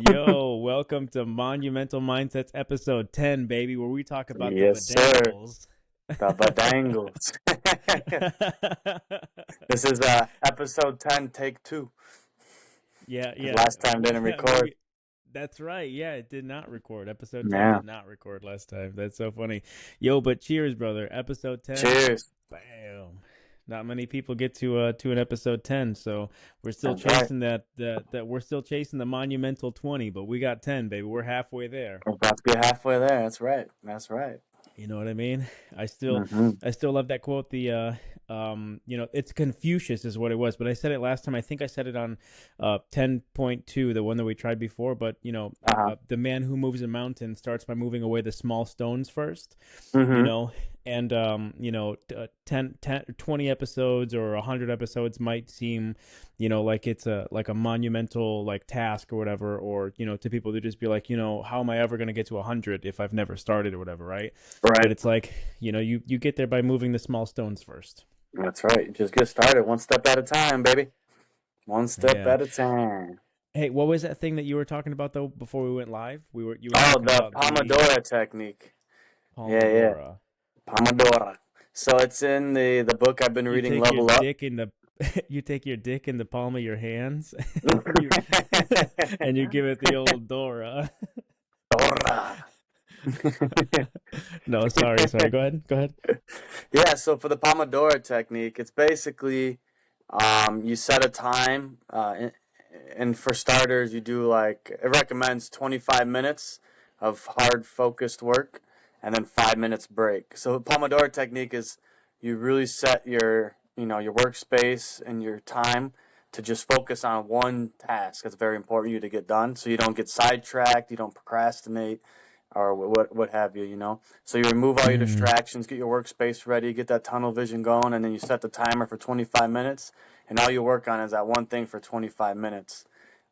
Yo, welcome to Monumental Mindsets episode 10, baby, where we talk about the Yes, sir. Badangles. The Badangles. This is episode 10, take two. Yeah, Because yeah. last time didn't record. We That's right. Yeah, it did not record. Episode 10 Yeah. did not record last time. That's so funny. Yo, but cheers, brother. Episode 10. Cheers. Bam. Not many people get to an episode 10, so we're still That's right. chasing that we're still chasing the monumental 20, but we got 10, baby. We're halfway there. We're about to be halfway there. That's right. That's right. You know what I mean? I still Mm-hmm. I still love that quote. It's Confucius is what it was, but I said it last time. I think I said it on 10.2, the one that we tried before. But Uh-huh. the man who moves a mountain starts by moving away the small stones first. You Mm-hmm. know, and 10, 20 episodes or 100 episodes might seem, like it's a monumental like task or whatever, or to people they just be like, how am I ever going to get to 100 if I've never started or whatever, right? But Right. it's like, you get there by moving the small stones first. That's right. Just get started one step at a time, baby. One step Yeah. at a time. Hey, what was that thing that you were talking about though before we went live? You were Oh, talking the about the Pomodoro technique. Yeah, yeah. Pomodoro. Pomodoro. So it's in the book I've been You reading, take your Level Up. dick in the you take your dick in the palm of your hands and you and you give it the old Dora. Dora. No, sorry. Go ahead. Yeah, so for the Pomodoro technique, it's basically you set a time, and for starters, you do like it recommends 25 minutes of hard focused work and then 5 minutes break. So the Pomodoro technique is you really set your workspace and your time to just focus on one task. It's very important for you to get done so you don't get sidetracked, you don't procrastinate or what have you. So you remove all your Mm, distractions, get your workspace ready, get that tunnel vision going, and then you set the timer for 25 minutes, and all you work on is that one thing for 25 minutes.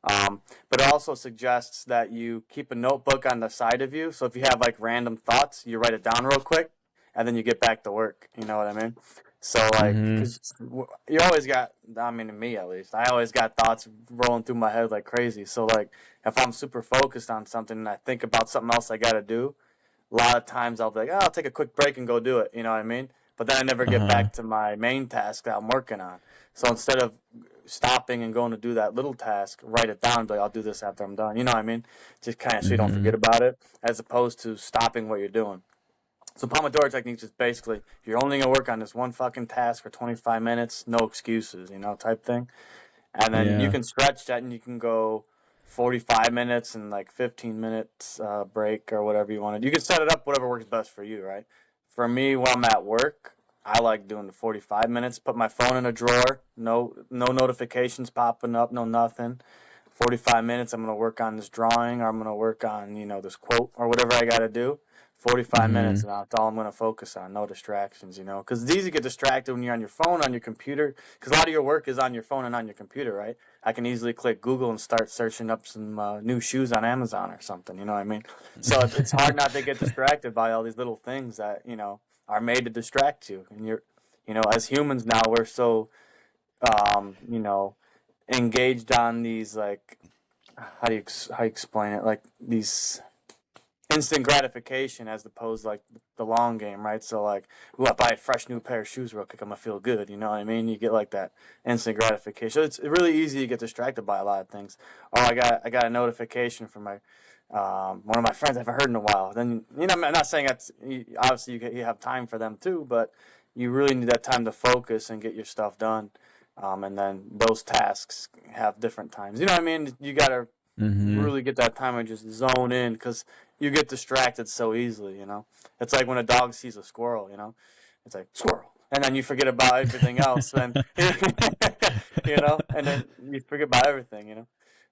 But it also suggests that you keep a notebook on the side of you, so if you have like random thoughts, you write it down real quick, and then you get back to work. You know what I mean? So like, mm-hmm. cause you always got, I mean, me at least, I always got thoughts rolling through my head like crazy. So like, if I'm super focused on something and I think about something else I gotta do, a lot of times I'll be like, oh, I'll take a quick break and go do it. You know what I mean? But then I never get Uh-huh. back to my main task that I'm working on. So instead of stopping and going to do that little task, write it down, but I'll do this after I'm done. You know what I mean? Just kind of so you don't Mm-hmm. forget about it, as opposed to stopping what you're doing. So Pomodoro technique is basically you're only gonna work on this one fucking task for 25 minutes, no excuses, type thing. And then you Yeah. can stretch that and you can go 45 minutes and like 15 minutes break or whatever you want to. You can set it up whatever works best for you, right? For me, when I'm at work, I like doing the 45 minutes. Put my phone in a drawer, no notifications popping up, no nothing. 45 minutes, I'm gonna work on this drawing, or I'm gonna work on this quote or whatever I gotta do. 45 Mm-hmm. minutes, and that's all I'm gonna focus on. No distractions, because it's easy to get distracted when you're on your phone, on your computer, because a lot of your work is on your phone and on your computer, right? I can easily click Google and start searching up some new shoes on Amazon or something. You know what I mean? So it's hard not to get distracted by all these little things that are made to distract you. And as humans now, we're so um, you know, engaged on these like how you explain it, like these instant gratification as opposed to like the long game, right? So like, ooh, I buy a fresh new pair of shoes real quick, I'm gonna feel good. You know what I mean? You get like that instant gratification. So it's really easy to get distracted by a lot of things. Oh, I got a notification from my one of my friends I haven't heard in a while. Then I'm not saying that's obviously you have time for them too, but you really need that time to focus and get your stuff done. And then those tasks have different times. You know what I mean? You gotta Mm-hmm. really get that time and just zone in because you get distracted so easily. It's like when a dog sees a squirrel. It's like squirrel, and then you forget about everything else, and and then you forget about everything.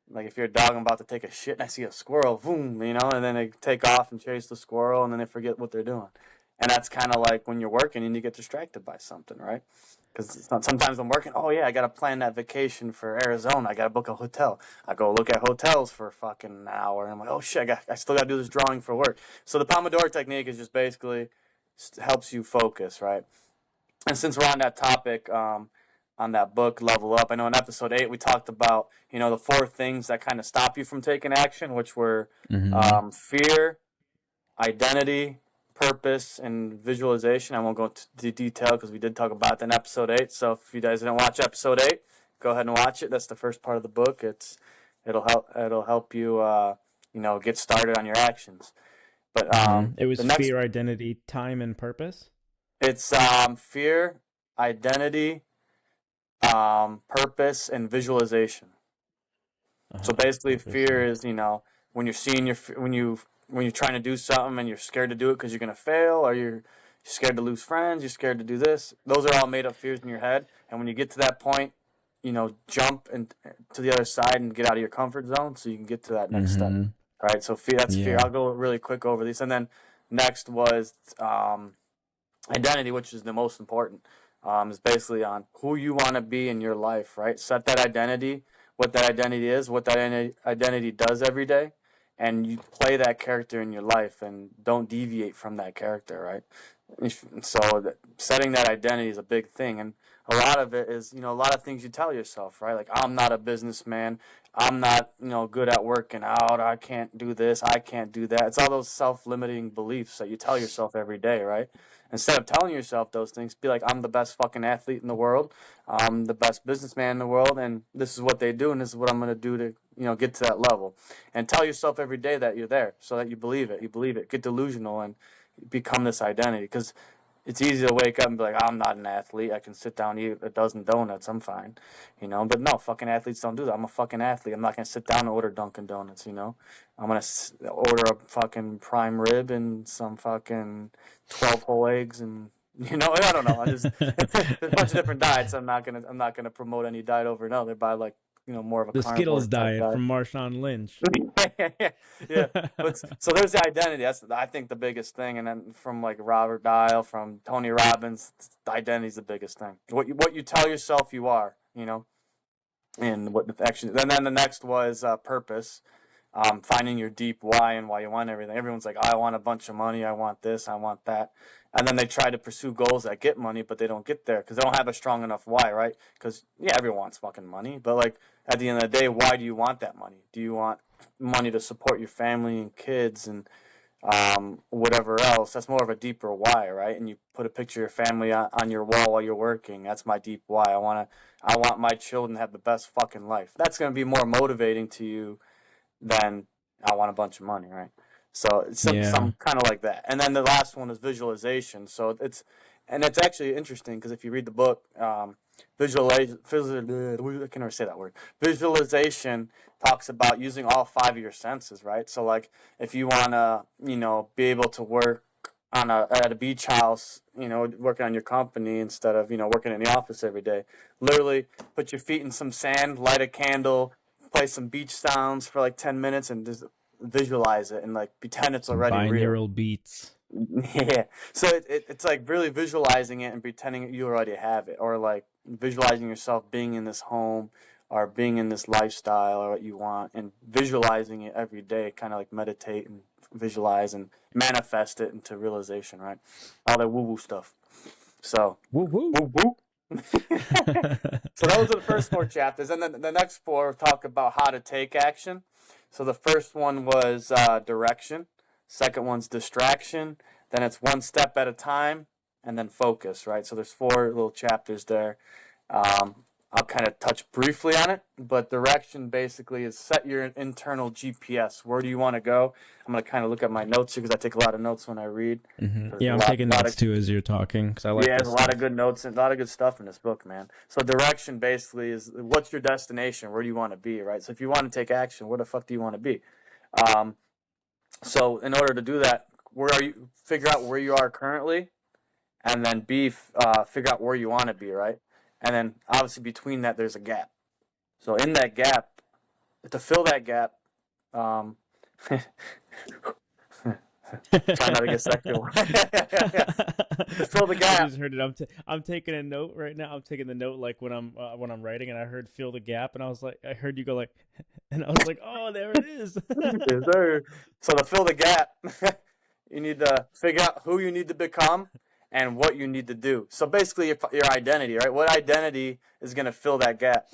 Like if you're a dog, I'm about to take a shit and I see a squirrel, boom, and then they take off and chase the squirrel, and then they forget what they're doing. And that's kind of like when you're working and you get distracted by something, right? Because sometimes I'm working. Oh yeah, I gotta plan that vacation for Arizona. I gotta book a hotel. I go look at hotels for fucking an hour, and I'm like, oh shit, I still gotta do this drawing for work. So the Pomodoro technique is just basically helps you focus, right? And since we're on that topic, on that book, Level Up. I know in episode 8 we talked about, the 4 things that kind of stop you from taking action, which were Mm-hmm. fear, identity, purpose, and visualization. I won't go into detail because we did talk about that in episode 8. So if you guys didn't watch episode 8, go ahead and watch it. That's the first part of the book. It'll help you get started on your actions. But Mm-hmm. It the was next fear, identity, time, and purpose. it's fear, identity, purpose, and visualization. So basically, Purpose fear and is when you're seeing when you're trying to do something and you're scared to do it because you're gonna fail, or you're scared to lose friends, you're scared to do this. Those are all made up fears in your head. And when you get to that point, jump to the other side and get out of your comfort zone so you can get to that next step. Mm-hmm. All right. So fear. That's fear. Yeah. I'll go really quick over these, and then next was identity, which is the most important. Is basically on who you want to be in your life, right? Set that identity, what that identity is, what that identity does every day, and you play that character in your life and don't deviate from that character, right? So setting that identity is a big thing, and a lot of it is, a lot of things you tell yourself, right? Like, I'm not a businessman. I'm not, good at working out. I can't do this. I can't do that. It's all those self-limiting beliefs that you tell yourself every day, right? Instead of telling yourself those things, be like, I'm the best fucking athlete in the world. I'm the best businessman in the world, and this is what they do, and this is what I'm going to do to, get to that level. And tell yourself every day that you're there so that you believe it. You believe it. Get delusional and become this identity, because it's easy to wake up and be like, I'm not an athlete. I can sit down and eat a dozen donuts. I'm fine. But no, fucking athletes don't do that. I'm a fucking athlete. I'm not going to sit down and order Dunkin' Donuts, I'm going to order a fucking prime rib and some fucking 12 whole eggs and, I don't know. There's a bunch of different diets. I'm not gonna promote any diet over another, by like, more of a The carnivore Skittles type diet diet. from Marshawn Lynch. Yeah. But so there's the identity. That's, I think, the biggest thing. And then from like Robert Dial, from Tony Robbins, the identity is the biggest thing. What you tell yourself you are, and what the action. And then the next was purpose. Finding your deep why and why you want everything. Everyone's like, I want a bunch of money. I want this. I want that. And then they try to pursue goals that get money, but they don't get there because they don't have a strong enough why, right? Because, yeah, everyone wants fucking money. But, like, at the end of the day, why do you want that money? Do you want money to support your family and kids and whatever else? That's more of a deeper why, right? And you put a picture of your family on your wall while you're working. That's my deep why. I want my children to have the best fucking life. That's going to be more motivating to you than I want a bunch of money, right? So it's Yeah. some kind of like that. And then the last one is visualization. So it's actually interesting because if you read the book, I can never say that word. Visualization talks about using all 5 of your senses, right? So like if you want to, be able to work at a beach house, working on your company instead of, working in the office every day, literally put your feet in some sand, light a candle, play some beach sounds for like 10 minutes and just visualize it and like pretend it's Some already real. binaural beats. Yeah. So it's like really visualizing it and pretending you already have it, or like visualizing yourself being in this home or being in this lifestyle or what you want, and visualizing it every day, kind of like meditate and visualize and manifest it into realization, right? All that woo-woo stuff. So, Woo woo. woo-woo. So those are the first 4 chapters, and then the next 4 talk about how to take action. So the first one was direction, second one's distraction, then it's one step at a time, and then focus, right? So there's 4 little chapters there. I'll kind of touch briefly on it, but direction basically is set your internal GPS. Where do you want to go? I'm going to kind of look at my notes here because I take a lot of notes when I read. Mm-hmm. Yeah, I'm taking notes too as you're talking because I like. Yeah, this there's a lot stuff. of good notes and a lot of good stuff in this book, man. So direction basically is what's your destination? Where do you want to be, right? So if you want to take action, where the fuck do you want to be? So in order to do that, where are you? Figure out where you are currently, and then figure out where you want to be, right? And then obviously between that there's a gap. So in that gap, to fill that gap, try not to get sexual. To fill the I gap. just heard it. I'm taking a note right now. I'm taking the note like when I'm writing, and I heard fill the gap, and I was like, I heard you go like, and I was like, oh, there it is. Yes, sir. So to fill the gap, you need to figure out who you need to become, and what you need to do. So basically, your identity, right? What identity is going to fill that gap?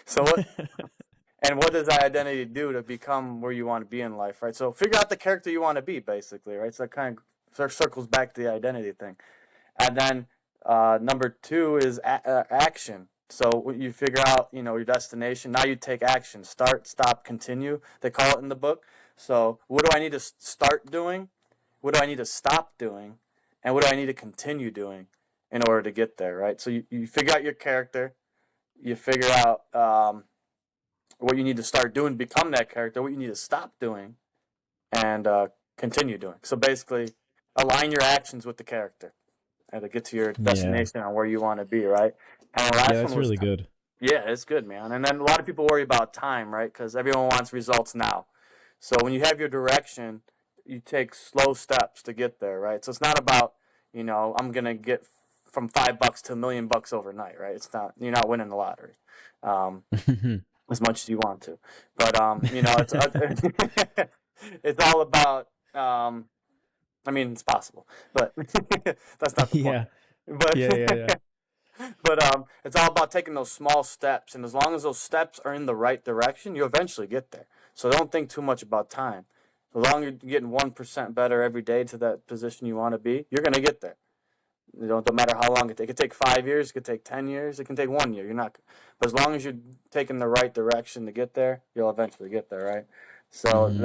So what does that identity do to become where you want to be in life, right? So figure out the character you want to be, basically, right? So it kind of circles back to the identity thing. And then number 2 is action. So you figure out, your destination. Now you take action. Start, stop, continue. They call it in the book. So what do I need to start doing? What do I need to stop doing? And what do I need to continue doing in order to get there, right? So you figure out your character. You figure out what you need to start doing to become that character, what you need to stop doing, and continue doing. So basically, align your actions with the character and to get to your destination on where you want to be, right? And the last Yeah, one that's was really good. yeah, it's good, man. And then a lot of people worry about time, right? Because everyone wants results now. So when you have your direction, you take slow steps to get there, right? So it's not about, I'm gonna get from $5 to $1,000,000 overnight, right? It's not. You're not winning the lottery, as much as you want to. But it's it's all about. I mean, it's possible, but that's not the point. Yeah. But Yeah. but it's all about taking those small steps, and as long as those steps are in the right direction, you eventually get there. So don't think too much about time. As long as you're getting 1% better every day to that position you want to be, you're gonna get there. Don't matter how long it takes. It could take 5 years. It could take 10 years. It can take 1 year. You're not, but as long as you're taking the right direction to get there, you'll eventually get there, right? So Hmm.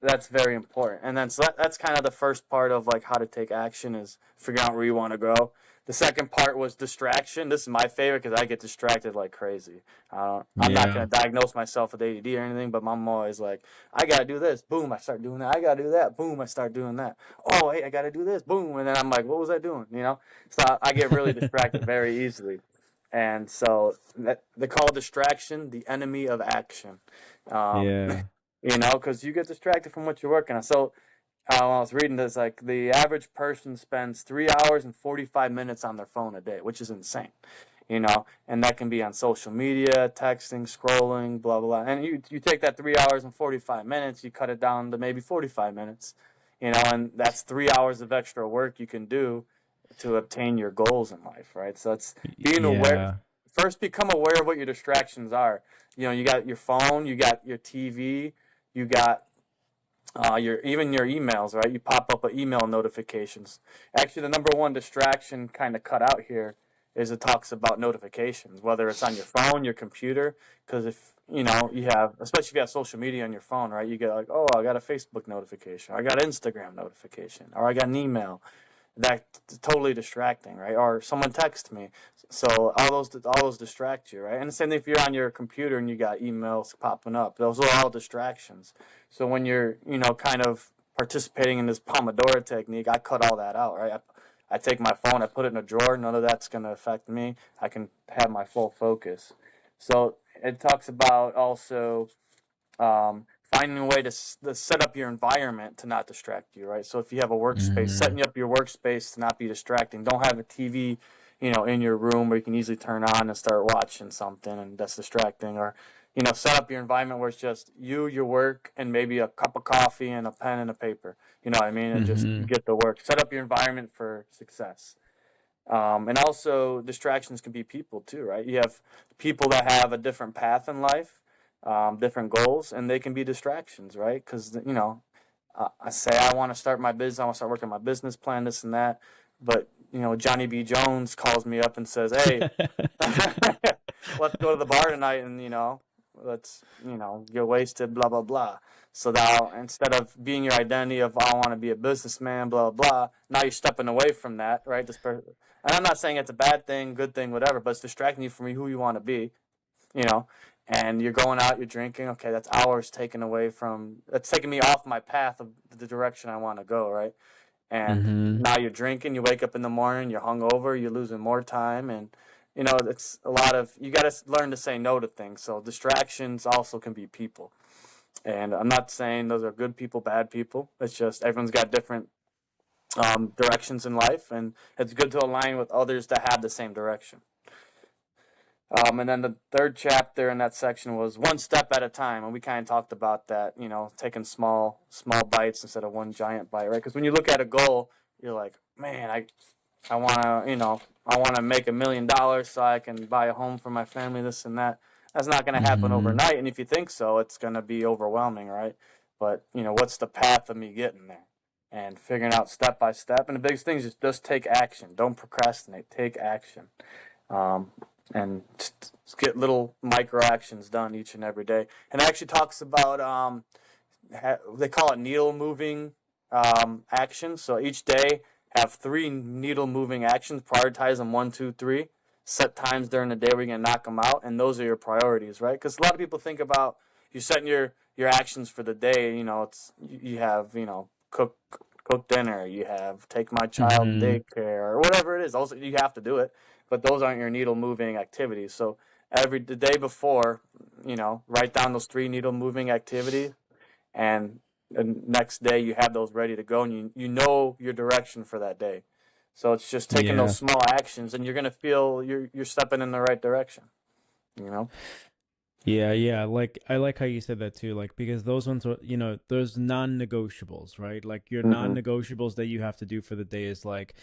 that's very important. And then so that's kind of the first part of like how to take action is figuring out where you want to go. The second part was distraction. This is my favorite because I get distracted like crazy. I'm not Yeah. going to diagnose myself with ADD or anything, but I'm always like, I got to do this. Boom, I start doing that. I got to do that. Boom, I start doing that. Oh, hey, I got to do this. Boom. And then I'm like, what was I doing? So I get really distracted very easily. And so they call distraction the enemy of action. Um, Yeah. because you get distracted from what you're working on. So when I was reading this, like the average person spends 3 hours and 45 minutes on their phone a day, which is insane. And that can be on social media, texting, scrolling, blah blah. And you take that 3 hours and 45 minutes, you cut it down to maybe 45 minutes, and that's 3 hours of extra work you can do to obtain your goals in life, right? So it's being aware. Yeah. First, become aware of what your distractions are. You got your phone, you got your TV, you got your emails, right? You pop up email notifications. Actually, the number one distraction kind of cut out here is it talks about notifications, whether it's on your phone, your computer, because if you have, especially if you have social media on your phone, right? You get like, oh, I got a Facebook notification, or I got an Instagram notification, or I got an email. That's totally distracting, right? Or someone texts me. So all those distract you, right? And the same thing if you're on your computer and you got emails popping up. Those are all distractions. So when you're, kind of participating in this Pomodoro technique, I cut all that out, right? I take my phone, I put it in a drawer. None of that's going to affect me. I can have my full focus. So it talks about also finding a way to set up your environment to not distract you, right? So if you have a workspace, Hmm. setting up your workspace to not be distracting. Don't have a TV, in your room where you can easily turn on and start watching something and that's distracting. Or, set up your environment where it's just you, your work, and maybe a cup of coffee and a pen and a paper. You know what I mean? And just Hmm. get to work. Set up your environment for success. And also, distractions can be people too, right? You have people that have a different path in life, different goals, and they can be distractions, right? Because, I say I want to start my business, I want to start working on my business plan, this and that. But, Johnny B. Jones calls me up and says, hey, let's go to the bar tonight and, let's, get wasted, blah, blah, blah. So now instead of being your identity of I want to be a businessman, blah, blah, now you're stepping away from that, right? And I'm not saying it's a bad thing, good thing, whatever, but it's distracting you from who you want to be, you know. And you're going out, you're drinking. Okay, that's hours taken away from. That's taking me off my path of the direction I want to go, right? And Hmm. now you're drinking. You wake up in the morning, you're hungover, you're losing more time, and it's a lot of. You got to learn to say no to things. So distractions also can be people. And I'm not saying those are good people, bad people. It's just everyone's got different directions in life, and it's good to align with others that have the same direction. And then the third chapter in that section was one step at a time, and we kind of talked about that. Taking small bites instead of one giant bite, right? Because when you look at a goal, you're like, man, I want to, I want to make $1 million so I can buy a home for my family, this and that. That's not going to happen Mm-hmm. overnight. And if you think so, it's going to be overwhelming, right? But, what's the path of me getting there? And figuring out step by step. And the biggest thing is just take action. Don't procrastinate. Take action. Um, and just get little micro actions done each and every day. And it actually talks about, they call it needle moving actions. So each day, have 3 needle moving actions, prioritize them 1, 2, 3. Set times during the day where you're gonna knock them out, and those are your priorities, right? Because a lot of people think about you setting your actions for the day. It's you have cook dinner, you have take my child Mm-hmm. daycare or whatever it is. Also, you have to do it, but those aren't your needle moving activities. So the day before, write down those 3 needle moving activities, and the next day you have those ready to go, and you know your direction for that day. So it's just taking those Yeah. small actions, and you're gonna feel you're stepping in the right direction. You know. Yeah, yeah. Like I like how you said that too. Like because those ones are, those non-negotiables, right? Like your Mm-hmm. non-negotiables that you have to do for the day is like,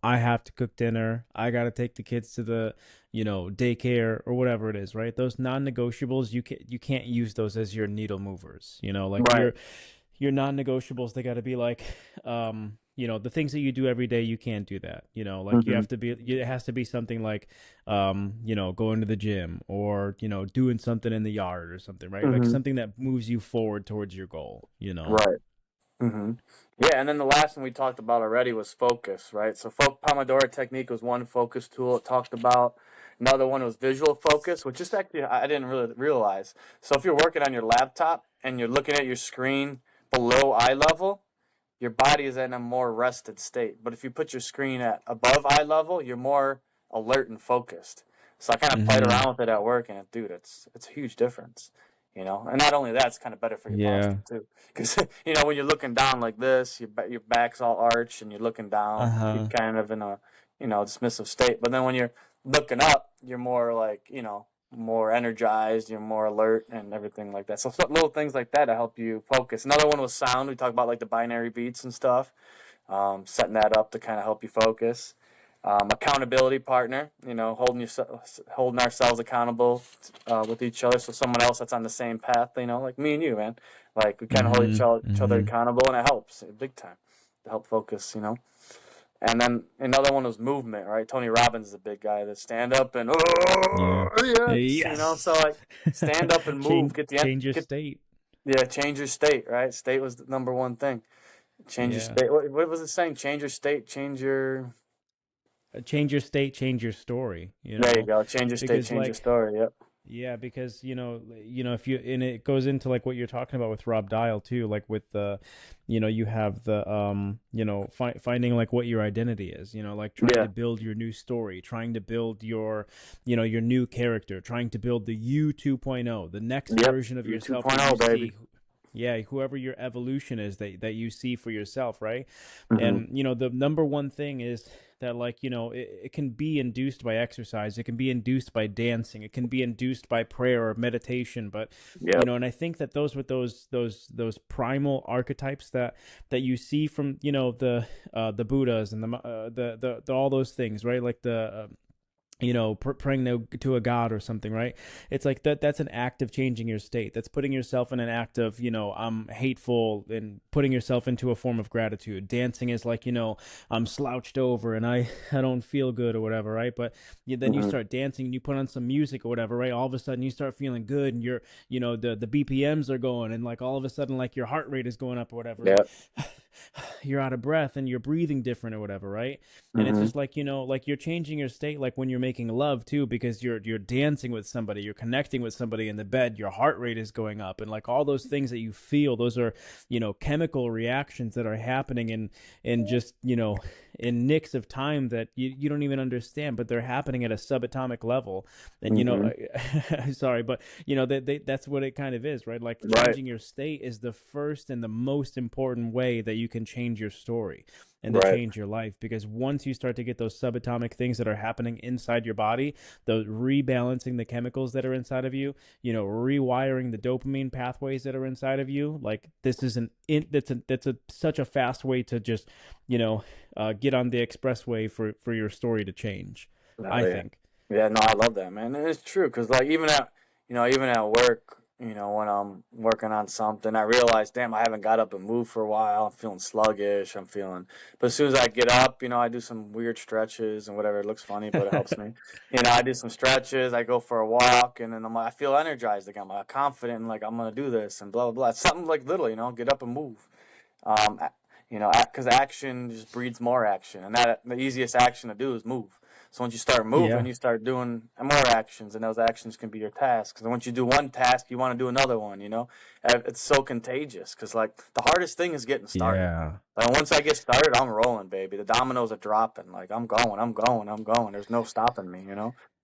I have to cook dinner. I got to take the kids to the, daycare or whatever it is, right? Those non-negotiables, you can't use those as your needle movers. Like Right. your non-negotiables, they got to be like, the things that you do every day, you can't do that. Like you Mm-hmm. have to be, it has to be something like, going to the gym or, doing something in the yard or something, right? Like Mm-hmm. something that moves you forward towards your goal. Right. Mm-hmm. Yeah, and then the last one we talked about already was focus, right? So Pomodoro technique was one focus tool it talked about. Another one was visual focus, which is actually I didn't really realize. So if you're working on your laptop and you're looking at your screen below eye level, your body is in a more rested state. But if you put your screen at above eye level, you're more alert and focused. So I kind of played Mm-hmm. around with it at work, and dude, it's a huge difference. And not only that, it's kind of better for your posture Yeah. too, because when you're looking down like this, your back's all arched, and you're looking down, you're Uh-huh. kind of in a dismissive state. But then when you're looking up, you're more like more energized, you're more alert, and everything like that. So little things like that to help you focus. Another one was sound. We talked about like the binary beats and stuff, setting that up to kind of help you focus. Accountability partner, holding ourselves accountable with each other. So someone else that's on the same path, like me and you, man. Like we kind of hold Mm-hmm. each other Mm-hmm. accountable, and it helps big time to help focus. And then another one was movement, right? Tony Robbins is a big guy that stand up and Yeah. yes, so Yes. like stand up and move, Change your get state. yeah, change your state, right? State was the number one thing. Change your Yeah. state. What was it saying? Change your state, change your. Change your state, change your story, There you go. Change your state, because change your like story. Yep. yeah, because if you and it goes into like what you're talking about with Rob Dial too, like with the, you have the finding like what your identity is, like trying Yeah. to build your new story, trying to build your new character, trying to build the you 2.0, the next Yep. version of You yourself that 2.0, you baby. see. Yeah, whoever your evolution is that you see for yourself, right? Mm-hmm. And the number one thing is that like it can be induced by exercise, it can be induced by dancing, it can be induced by prayer or meditation, but Yep. and I think that those with those primal archetypes that you see from the Buddhas and the all those things, right? Like the praying to a god or something, right? It's like that's an act of changing your state. That's putting yourself in an act of I'm hateful, and putting yourself into a form of gratitude. Dancing is like I'm slouched over and I don't feel good or whatever, right? But then you Mm-hmm. start dancing and you put on some music or whatever, right? All of a sudden you start feeling good, and you're the BPMs are going, and like all of a sudden like your heart rate is going up or whatever, and Yep. you're out of breath and you're breathing different or whatever, right? And it's Mm-hmm. just like like you're changing your state, like when you're making love too, because you're dancing with somebody, you're connecting with somebody in the bed, your heart rate is going up, and like all those things that you feel, those are chemical reactions that are happening in just in nicks of time that you don't even understand, but they're happening at a subatomic level. And Mm-hmm. sorry, but that's what it kind of is, right? Like Right. changing your state is the first and the most important way that you can change your story. and to Right. change your life. Because once you start to get those subatomic things that are happening inside your body, the rebalancing the chemicals that are inside of you, rewiring the dopamine pathways that are inside of you, like this is that's a such a fast way to just, get on the expressway for your story to change, Oh I yeah. think. Yeah, no, I love that, man. And it's true because, like, even at work, when I'm working on something, I realize, damn, I haven't got up and moved for a while. I'm feeling sluggish. But as soon as I get up, I do some weird stretches and whatever. It looks funny, but it helps me. I do some stretches. I go for a walk, and then I feel energized again. I'm like, confident, and like I'm gonna do this and blah blah blah. It's something like little, get up and move. Um, because action just breeds more action, and that the easiest action to do is move. So once you start moving, Yeah. you start doing more actions, and those actions can be your tasks. And once you do one task, you want to do another one. It's so contagious because like the hardest thing is getting started. Yeah. Like once I get started, I'm rolling, baby. The dominoes are dropping. Like I'm going, I'm going, I'm going. There's no stopping me.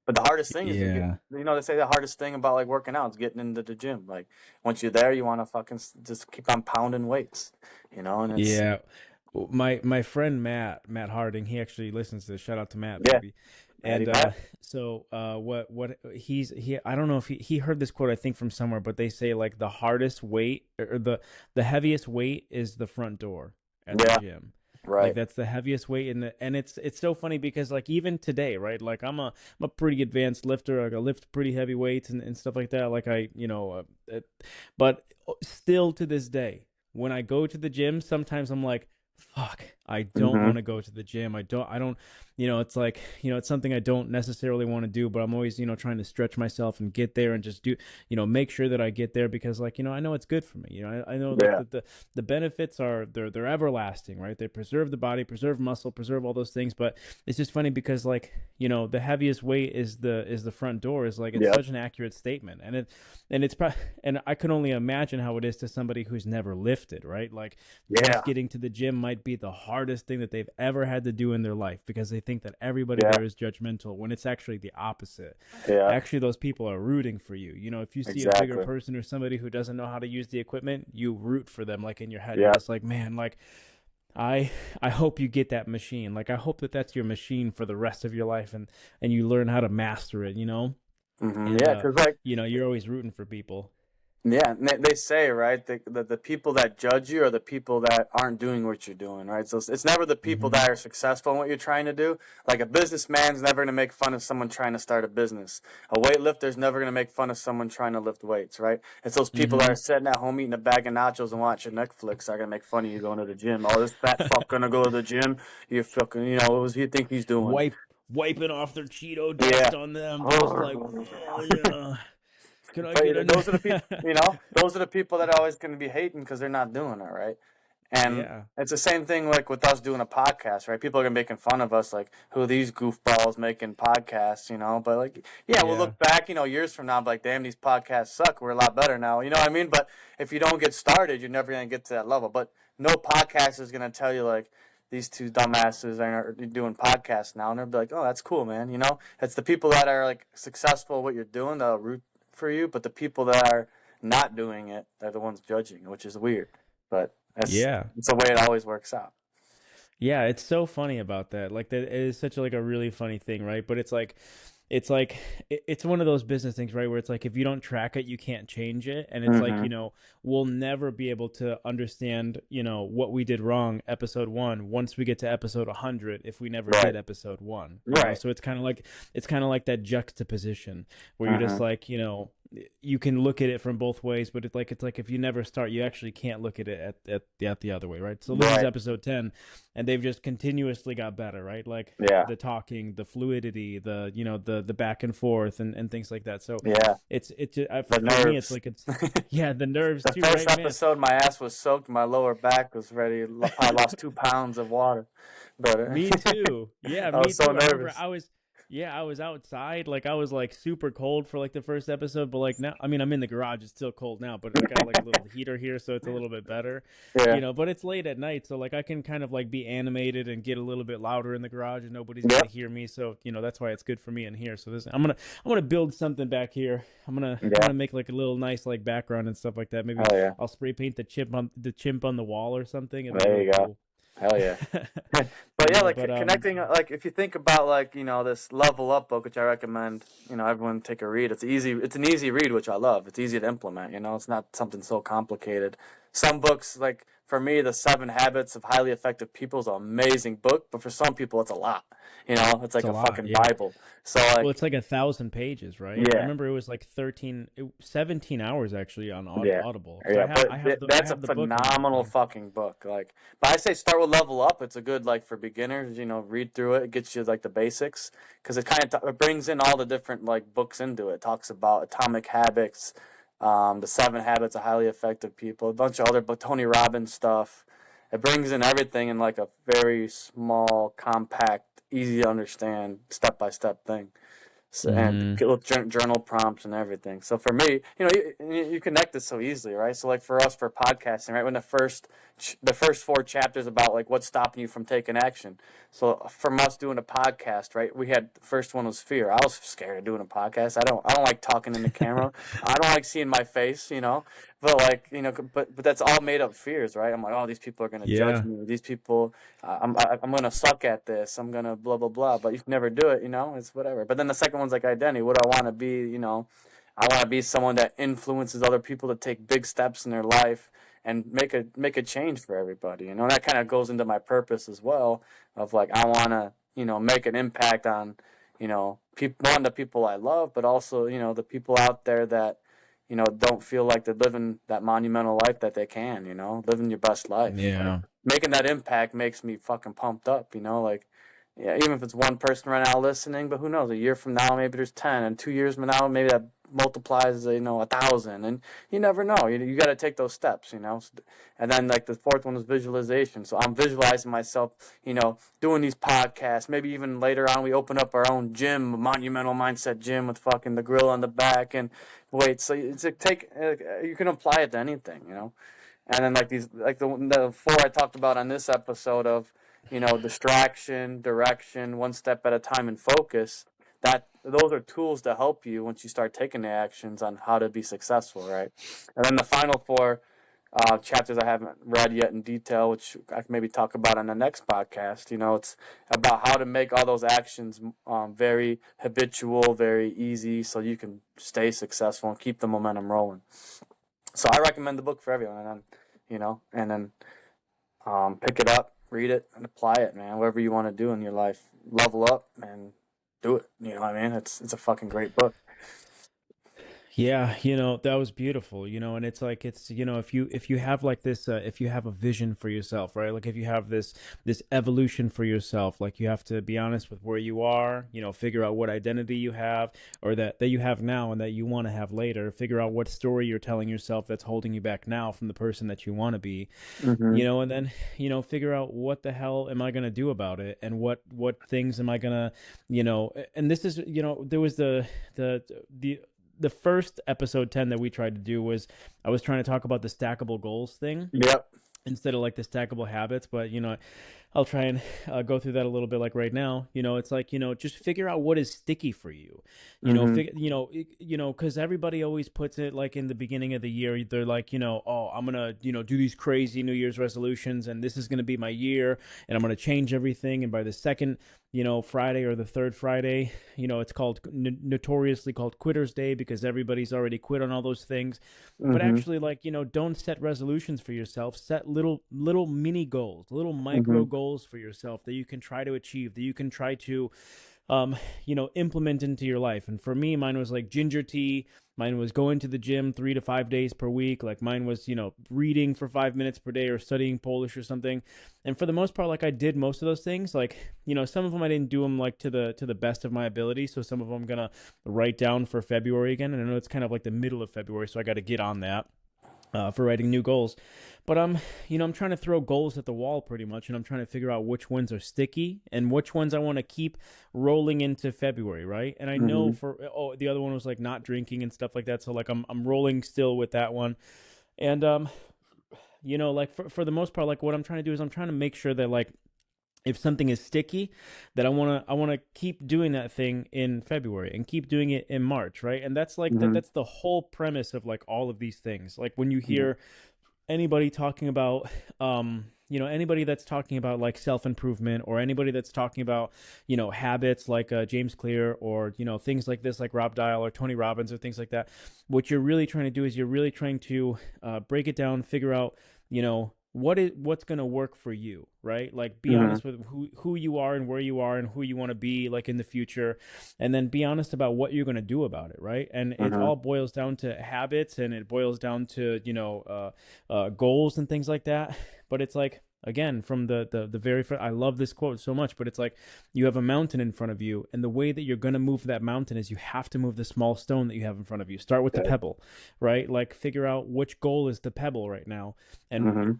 But the hardest thing is to get. Yeah. They say the hardest thing about like working out is getting into the gym. Like once you're there, you want to fucking just keep on pounding weights. And it's Yeah. My friend Matt Harding, he actually listens to this. Shout out to Matt, yeah, baby. Maddie And Matt. what he I don't know if he heard this quote, I think, from somewhere, but they say like the hardest weight, or the heaviest weight is the front door at the Yeah, gym. Like right. that's the heaviest weight in the, and it's so funny because like even today, right? Like I'm a pretty advanced lifter. Like I lift pretty heavy weights and stuff like that. Like but still to this day, when I go to the gym, sometimes I'm like, fuck, I don't hmm want to go to the gym. I don't, it's like, it's something I don't necessarily want to do, but I'm always, trying to stretch myself and get there and just do, make sure that I get there because like, I know it's good for me. I know like Yeah, the benefits are, they're everlasting, right? They preserve the body, preserve muscle, preserve all those things. But it's just funny because like, the heaviest weight is the front door, is like, it's yep, such an accurate statement. And it's probably, and I can only imagine how it is to somebody who's never lifted, right? Like just yeah, getting to the gym might be the hardest thing that they've ever had to do in their life because they think that everybody yeah, there is judgmental when it's actually the opposite. yeah, Actually, those people are rooting for you. If you see a bigger exactly. person or somebody who doesn't know how to use the equipment, you root for them. Like in your head, you're Yep, just like, man, like I I hope you get that machine. Like I hope that that's your machine for the rest of your life, and you learn how to master it. And yeah, because like you're always rooting for people. yeah, and they say right the people that judge you are the people that aren't doing what you're doing, right? So it's never the people Hmm. that are successful in what you're trying to do. Like a businessman's never gonna make fun of someone trying to start a business. A weightlifter's never gonna make fun of someone trying to lift weights, right? It's those people that Hmm. are sitting at home eating a bag of nachos and watching Netflix are gonna make fun of you going to the gym. Oh, this fat fuck gonna go to the gym. You fucking, what does he think he's doing? Wiping off their Cheeto Yeah. dust on them, just like, oh yeah, can I But get a? those are the people, those are the people that are always going to be hating because they're not doing it right. And Yeah, it's the same thing like with us doing a podcast, right? People are making fun of us, like who are these goofballs making podcasts. But like, yeah, we'll yeah, look back, years from now, and be like, damn, these podcasts suck. We're a lot better now. You know what I mean? But if you don't get started, you're never gonna get to that level. But no podcast is gonna tell you like these two dumbasses are doing podcasts now, and they'll be like, oh, that's cool, man. It's the people that are like successful at what you're doing that'll root for you, but the people that are not doing it are the ones judging, which is weird. But that's yeah. it's the way it always works out. Yeah, it's so funny about that. Like that it is such like a really funny thing, right? But it's like it's one of those business things, right? Where it's like if you don't track it, you can't change it, and it's like Mm-hmm. we'll never be able to understand what we did wrong episode one once we get to episode 100 if we never did Right. episode one. Right. So it's kind of like that juxtaposition where you're just Mm-hmm. like you can look at it from both ways, but it's like if you never start, you actually can't look at it at the other way, right? So this is Right. episode 10, and they've just continuously got better, right? Like Yeah. the talking, the fluidity, the back and forth, and things like that. So Yeah. The for me, it's nerves. like it's yeah, the nerves The too, first right, man? episode, my ass was soaked. My lower back was ready. I lost 2 pounds of water, but Me too. Yeah, I me was so too. I remember nervous. I was outside, like I was like super cold for like the first episode, but like now, I mean, I'm in the garage, it's still cold now, but I got like a little heater here, so it's a little bit better, Yeah. but it's late at night, so like I can kind of like be animated and get a little bit louder in the garage and nobody's gonna Yep. hear me, so that's why it's good for me in here. So I'm gonna build something back here. I'm Yeah. gonna make like a little nice like background and stuff like that. Maybe Oh yeah. I'll spray paint the chimp on the wall or something. It'd be There really you go. cool. Hell yeah. But yeah, like But connecting, like if you think about like this Level Up book, which I recommend, everyone take a read. It's easy. It's an easy read, which I love. It's easy to implement. It's not something so complicated. Some books, like for me, the Seven Habits of Highly Effective People is an amazing book, but for some people, it's a lot. It's it's like a a lot, fucking yeah. Bible. So Well, like, it's like 1,000 pages, right? I yeah, remember it was like 17 hours actually on yeah. Audible, because Yeah, but I that's a have the book on my phenomenal phone. fucking book. Like, but I say start with Level Up. It's a good like for beginners. Read through it. It gets you like the basics because it kind of it brings in all the different like books into it. It talks about Atomic Habits, the Seven Habits of Highly Effective People, a bunch of other but Tony Robbins stuff. It brings in everything in like a very small, compact, easy to understand, step by step thing. So, and Mm-hmm. with journal prompts and everything. So for me, you connect this so easily, right? So like for us for podcasting, right? When the first four chapters about like what's stopping you from taking action. So from us doing a podcast, right? We had the first one was fear. I was scared of doing a podcast. I don't like talking in the camera. I don't like seeing my face, But like but that's all made up fears, right? I'm like, oh, these people are gonna judge Yeah. me. These people, I'm gonna suck at this. I'm gonna blah blah blah. But you can never do it, It's whatever. But then the second one's like identity. What do I want to be? I want to be someone that influences other people to take big steps in their life and make a change for everybody. That kind of goes into my purpose as well. Of like I want to make an impact on one the people I love, but also the people out there that don't feel like they're living that monumental life that they can, living your best life. Like Yeah. making that impact makes me fucking pumped up, like yeah, even if it's one person right now listening, but who knows? A year from now, maybe there's 10, and 2 years from now, maybe that multiplies, 1,000, and you never know. You got to take those steps, And then like the fourth one is visualization. So I'm visualizing myself, doing these podcasts. Maybe even later on, we open up our own gym, Monumental Mindset Gym, with fucking the grill on the back and weights. So it's like you can apply it to anything, And then like these, like the four I talked about on this episode of distraction, direction, one step at a time, and focus. That those are tools to help you once you start taking the actions on how to be successful, right? And then the final four chapters I haven't read yet in detail, which I can maybe talk about on the next podcast. It's about how to make all those actions very habitual, very easy, so you can stay successful and keep the momentum rolling. So I recommend the book for everyone, and then pick it up, read it, and apply it, man. Whatever you want to do in your life, level up and do it. You know what I mean? It's a fucking great book. Yeah, that was beautiful, and it's like if you have like this if you have a vision for yourself, right? Like if you have this evolution for yourself, like you have to be honest with where you are, figure out what identity you have or that you have now and that you want to have later, figure out what story you're telling yourself that's holding you back now from the person that you want to be, Mm-hmm. and then, figure out what the hell am I going to do about it and what things am I going to, and this is, there was the the first episode 10 that we tried to do was I was trying to talk about the stackable goals thing Yep. instead of like the stackable habits, but I'll try and go through that a little bit like right now. It's like, just figure out what is sticky for you. Mm-hmm. Cuz everybody always puts it like in the beginning of the year. They're like, oh, I'm going to, do these crazy New Year's resolutions and this is going to be my year and I'm going to change everything, and by the second, Friday or the third Friday, it's called notoriously called Quitter's Day because everybody's already quit on all those things. But Mm-hmm. actually, like, don't set resolutions for yourself. Set little mini goals, little Mm-hmm. micro goals for yourself that you can try to achieve, that you can try to implement into your life. And for me, mine was like ginger tea. Mine was going to the gym 3 to 5 days per week. Like mine was, reading for 5 minutes per day or studying Polish or something. And for the most part, like I did most of those things. Like, some of them I didn't do them like to the best of my ability. So some of them I'm gonna write down for February again. And I know it's kind of like the middle of February, so I got to get on that. For writing new goals. But I'm trying to throw goals at the wall pretty much, and I'm trying to figure out which ones are sticky and which ones I want to keep rolling into February, right? And I know Mm-hmm. for the other one was like not drinking and stuff like that. So like I'm rolling still with that one. And like for the most part, like what I'm trying to do is I'm trying to make sure that like if something is sticky, that I want to keep doing that thing in February and keep doing it in March, right? And that's like Mm-hmm. that's the whole premise of like all of these things. Like when you Yeah. hear anybody talking about anybody that's talking about like self-improvement, or anybody that's talking about, habits like James Clear, or, things like this, like Rob Dial or Tony Robbins or things like that, what you're really trying to do is you're really trying to break it down, figure out, what's going to work for you, right? Like, be Mm-hmm. honest with who you are and where you are and who you want to be like in the future, and then be honest about what you're going to do about it, right? And it Mm-hmm. all boils down to habits, and it boils down to, goals and things like that. But it's like, again, from the very first, I love this quote so much, but it's like, you have a mountain in front of you, and the way that you're going to move that mountain is you have to move the small stone that you have in front of you. Start with the Yeah. pebble, right? Like, figure out which goal is the pebble right now, and Mm-hmm.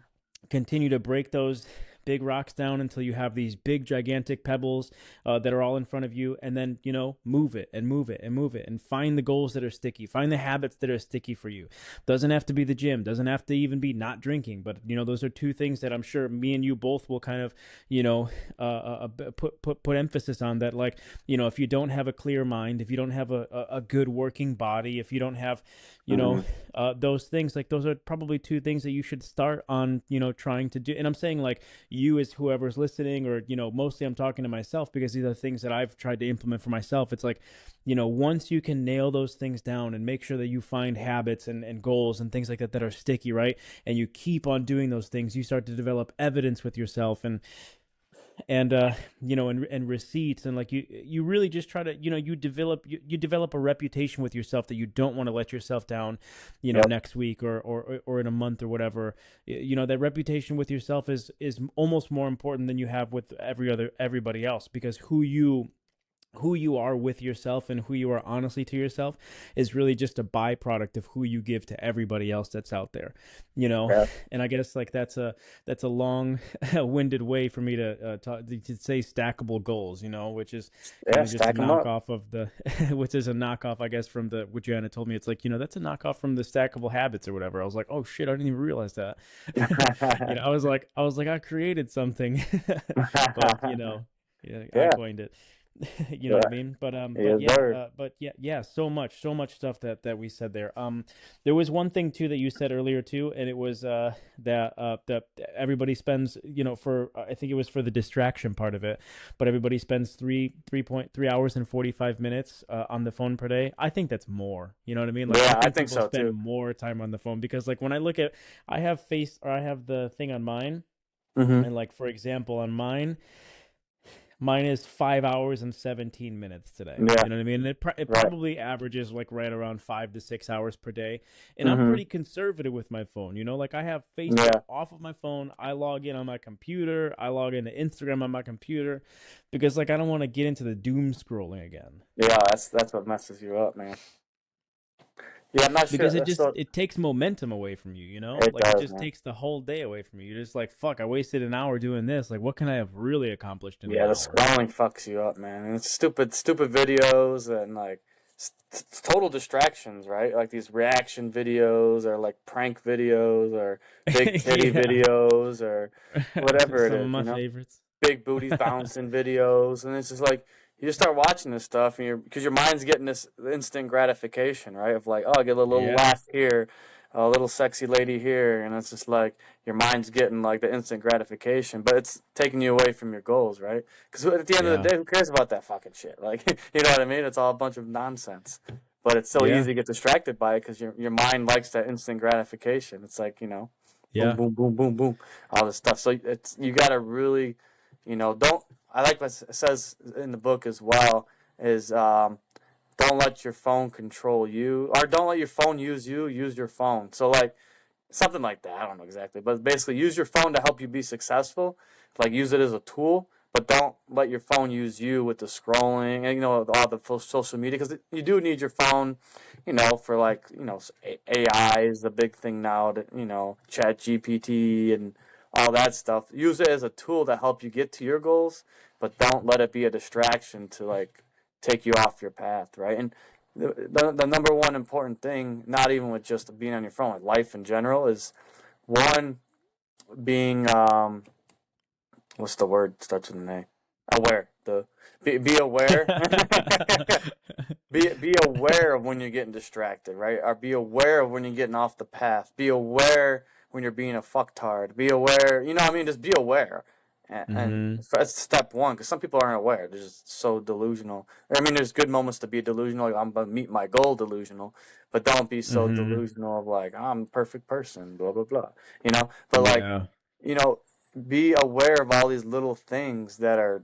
continue to break those big rocks down until you have these big gigantic pebbles that are all in front of you, and then move it and move it and move it, and find the goals that are sticky, find the habits that are sticky for you. Doesn't have to be the gym, doesn't have to even be not drinking, but those are two things that I'm sure me and you both will kind of put emphasis on, that, like, if you don't have a clear mind, if you don't have a good working body, if you don't have Mm-hmm. those things, like, those are probably two things that you should start on trying to do. And I'm saying, like, you as whoever's listening, or mostly I'm talking to myself, because these are things that I've tried to implement for myself. It's like, once you can nail those things down and make sure that you find habits and goals and things like that are sticky, right, and you keep on doing those things, you start to develop evidence with yourself, and receipts, and, like, you really just try to, you develop a reputation with yourself that you don't want to let yourself down, Yep. next week, or in a month or whatever. That reputation with yourself is almost more important than you have with everybody else, because who you are with yourself and who you are honestly to yourself is really just a byproduct of who you give to everybody else that's out there, Yeah. and I guess, like, that's a long winded way for me to say stackable goals, which is Yeah. kind of just a Stack them up. knockoff of the which is a knockoff, I guess, from the what Joanna told me. It's like, that's a knockoff from the stackable habits or whatever. I was like, oh shit, I didn't even realize that. I was like, I created something. But yeah, I Yeah. coined it. You know Yeah. what I mean? But Yes, sir. yeah, so much stuff that we said there. There was one thing too that you said earlier too, and it was that everybody spends, for I think it was for the distraction part of it, but everybody spends 3.3 hours and 45 minutes on the phone per day. I think that's more. You know what I mean? Like, I Yeah, I think think people so spend too. more time on the phone, because, like, when I look at, I have the thing on mine, Mm-hmm. and, like, for example, on mine is 5 hours and 17 minutes today. Yeah. You know what I mean? And it Right. probably averages, like, right around 5 to 6 hours per day. And I'm Mm-hmm. pretty conservative with my phone. Like, I have Facebook Yeah. off of my phone. I log in on my computer. I log into Instagram on my computer, because, like, I don't want to get into the doom scrolling again. Yeah. That's what messes you up, man. Yeah, I'm not Because sure. it just So it takes momentum away from you, it like, it does, just man. takes the whole day away from you. You're just like, fuck, I wasted an hour doing this. Like, what can I have really accomplished in an Yeah, the hour? scrolling fucks you up, man. And it's stupid videos and like total distractions, right? Like these reaction videos or like prank videos or big titty Yeah. videos or whatever it Some of is, my favorites. big booties bouncing videos, and it's just like you just start watching this stuff, and because your mind's getting this instant gratification, right? Of like, oh, I get a little Yeah. laugh here, a little sexy lady here, and it's just like your mind's getting like the instant gratification, but it's taking you away from your goals, right? Because at the end of Yeah. the day, who cares about that fucking shit? Like, you know what I mean? It's all a bunch of nonsense. But it's so Yeah. easy to get distracted by it because your mind likes that instant gratification. It's like, boom, Yeah. boom, boom, boom, boom, all this stuff. So you gotta really, don't. I like what it says in the book as well. Is don't let your phone control you, or don't let your phone use you. Use your phone. So like something like that. I don't know exactly, but basically use your phone to help you be successful. Like use it as a tool, but don't let your phone use you with the scrolling and all the social media, because you do need your phone, for like AI is the big thing now. That Chat GPT and all that stuff. Use it as a tool to help you get to your goals, but don't let it be a distraction to like take you off your path, right? And the number one important thing, not even with just being on your phone, with life in general, is one being what's the word starts with an A? Aware. Be aware. Be aware of when you're getting distracted, right? Or be aware of when you're getting off the path. Be aware when you're being a fucktard. Be aware, you know what I mean? Just be aware. And Mm-hmm. that's step one, because some people aren't aware. They're just so delusional. I mean, there's good moments to be delusional. Like, I'm going to meet my goal delusional. But don't be so Mm-hmm. delusional of like, I'm a perfect person, blah, blah, blah. You know? But like, Yeah. you know, be aware of all these little things that are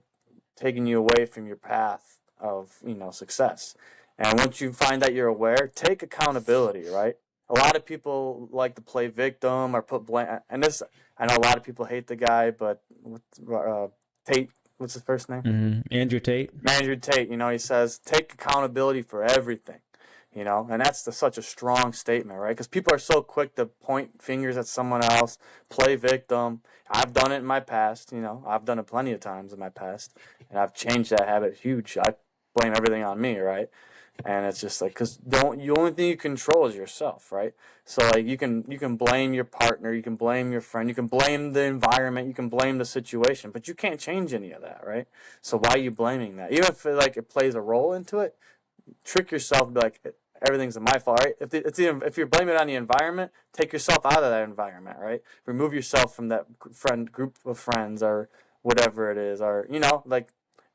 taking you away from your path of, you know, success. And once you find that you're aware, take accountability, right? A lot of people like to play victim or put blame. And this, I know a lot of people hate the guy, but Tate, what's his first name? Mm-hmm. Andrew Tate. Andrew Tate, you know, he says, take accountability for everything, you know, and that's such a strong statement, right? Because people are so quick to point fingers at someone else, play victim. I've done it in my past, you know, I've done it plenty of times in my past, and I've changed that habit huge. I blame everything on me, right? And it's just like, because the only thing you control is yourself, right? So like you can blame your partner, you can blame your friend, you can blame the environment, you can blame the situation, but you can't change any of that, right? So why are you blaming that? Even if it plays a role into it, trick yourself and be like, everything's my fault, right? If you're blaming it on the environment, take yourself out of that environment, right? Remove yourself from that group of friends or whatever it is, or you know, like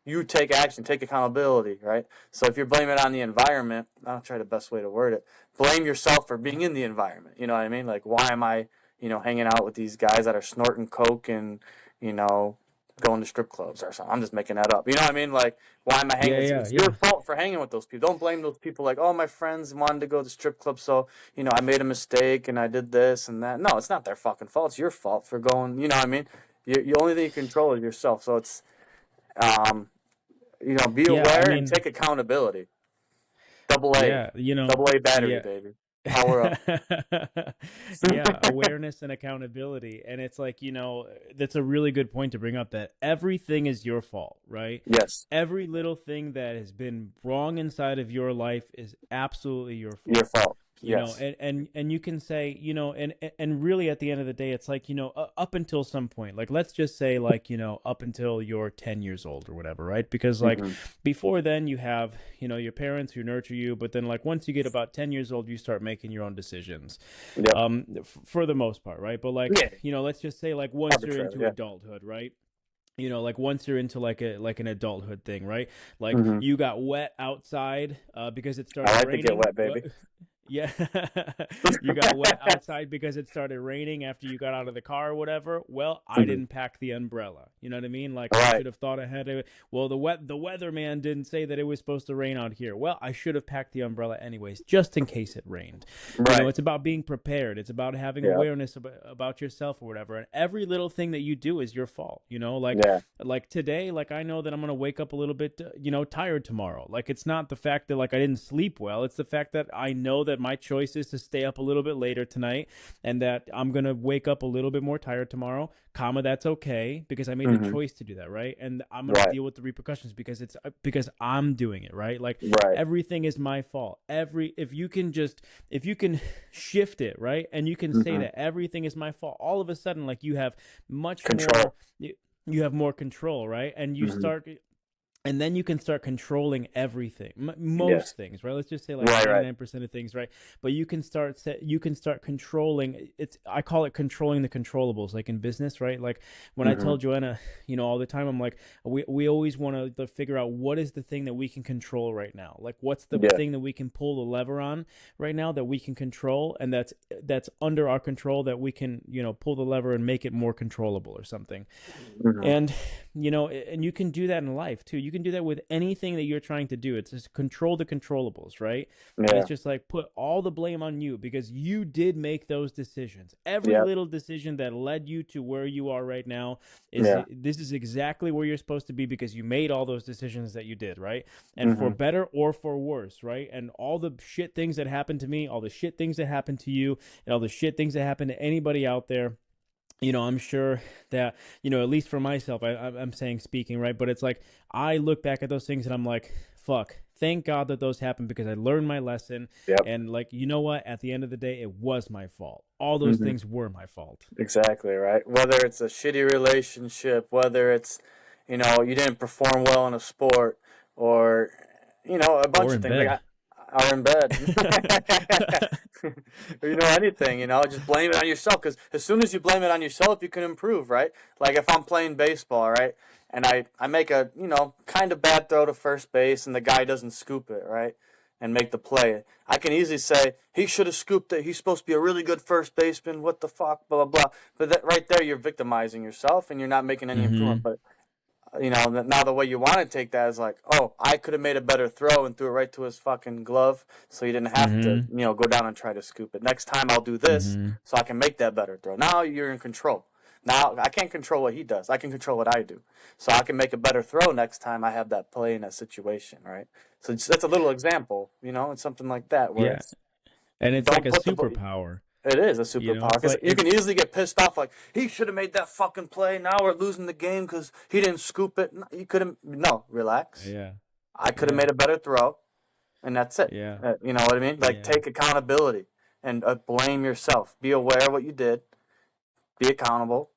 you take action, take accountability, right? So if you're blaming it on the environment, I'll try the best way to word it. Blame yourself for being in the environment. You know what I mean? Like, why am I, you know, hanging out with these guys that are snorting coke and, you know, going to strip clubs or something? I'm just making that up. You know what I mean? Like, why am I hanging? Yeah, yeah, It's your yeah. fault for hanging with those people. Don't blame those people like, oh, my friends wanted to go to strip club, so, you know, I made a mistake and I did this and that. No, it's not their fucking fault. It's your fault for going, you know what I mean? You only thing you control is yourself. So it's, um, you know, be Yeah, I aware and mean, take accountability. Double A, yeah, you know, double A battery, yeah. baby. Power up. Yeah, awareness and accountability. And it's like, you know, that's a really good point to bring up, that everything is your fault, right? Yes, Every little thing that has been wrong inside of your life is absolutely your your fault. fault. You know, Yes. and you can say, you know, and really at the end of the day, it's like, you know, up until some point, like let's just say, like, you know, up until you're 10 years old or whatever, right? Because like Mm-hmm. before then you have, you know, your parents who nurture you, but then like once you get about 10 years old, you start making your own decisions, Yep. for the most part, right? But like, Yeah. you know, let's just say like once you're Arbitrary. into Yeah. adulthood, right? You know, like once you're into like an adulthood thing, right? Like Mm-hmm. you got wet outside because it I started like to get raining. wet, baby. Yeah, you got wet outside because it started raining after you got out of the car or whatever. Well, I Mm-hmm. didn't pack the umbrella. You know what I mean? Like I Right. should have thought ahead of it. Well, the weatherman didn't say that it was supposed to rain out here. Well, I should have packed the umbrella anyways, just in case it rained. You know, Right. it's about being prepared. It's about having Yeah. awareness about yourself or whatever. And every little thing that you do is your fault. You know, Yeah. like today, like I know that I'm gonna wake up a little bit, you know, tired tomorrow. Like it's not the fact that like I didn't sleep well. It's the fact that I know that my choice is to stay up a little bit later tonight, and that I'm gonna wake up a little bit more tired tomorrow. Comma, that's okay because I made the Mm-hmm. choice to do that, right? And I'm gonna Right. deal with the repercussions because I'm doing it, right? Like Right. everything is my fault. If you can shift it, right, and you can say Mm-hmm. that everything is my fault, all of a sudden, like you have much more. Control. You have more control, right? And you Mm-hmm. start, and then you can start controlling everything, Yes. most things, right? Let's just say like Right. Right. 99% of things, right? But you can start controlling. I call it controlling the controllables, like in business, right? Like when I Mm-hmm. tell Joanna, you know, all the time, I'm like, we always want to figure out what is the thing that we can control right now, like what's the Yeah. thing that we can pull the lever on right now that we can control, and that's under our control, that we can, you know, pull the lever and make it more controllable or something. Mm-hmm. And you know, and you can do that in life too. You can do that with anything that you're trying to do. It's just control the controllables, right? And Yeah. it's just like put all the blame on you because you did make those decisions. Every Yep. little decision that led you to where you are right now Yeah. this is exactly where you're supposed to be because you made all those decisions that you did, right? And for Mm-hmm. better or for worse, right? And all the shit things that happened to me, all the shit things that happened to you, and all the shit things that happened to anybody out there, you know, I'm sure that, you know, at least for myself, I'm saying speaking, right? But it's like, I look back at those things and I'm like, fuck, thank God that those happened because I learned my lesson. Yep. And like, you know what? At the end of the day, it was my fault. All those Mm-hmm. things were my fault. Exactly. Right. Whether it's a shitty relationship, whether it's, you know, you didn't perform well in a sport, or, you know, a bunch Or of in things. Like bed. are in bed. Or, anything, just blame it on yourself. Because as soon as you blame it on yourself, you can improve, right? Like if I'm playing baseball, right? And I make a, kind of bad throw to first base and the guy doesn't scoop it, right? And make the play. I can easily say, he should have scooped it. He's supposed to be a really good first baseman. What the fuck? Blah, blah, blah. But that, right there, you're victimizing yourself and you're not making any improvement. But now the way you want to take that is like, oh, I could have made a better throw and threw it right to his fucking glove, so he didn't have to, go down and try to scoop it. Next time I'll do this, so I can make that better throw. Now you're in control. Now I can't control what he does. I can control what I do, so I can make a better throw next time I have that play in that situation, right? So that's a little example, it's something like that where and it's like a superpower. It is a superpower because like, you can easily get pissed off. Like, he should have made that fucking play. Now we're losing the game because he didn't scoop it. You couldn't. No, relax. Yeah, I could have made a better throw, and that's it. Yeah, you know what I mean. Like, take accountability and blame yourself. Be aware of what you did. Be accountable,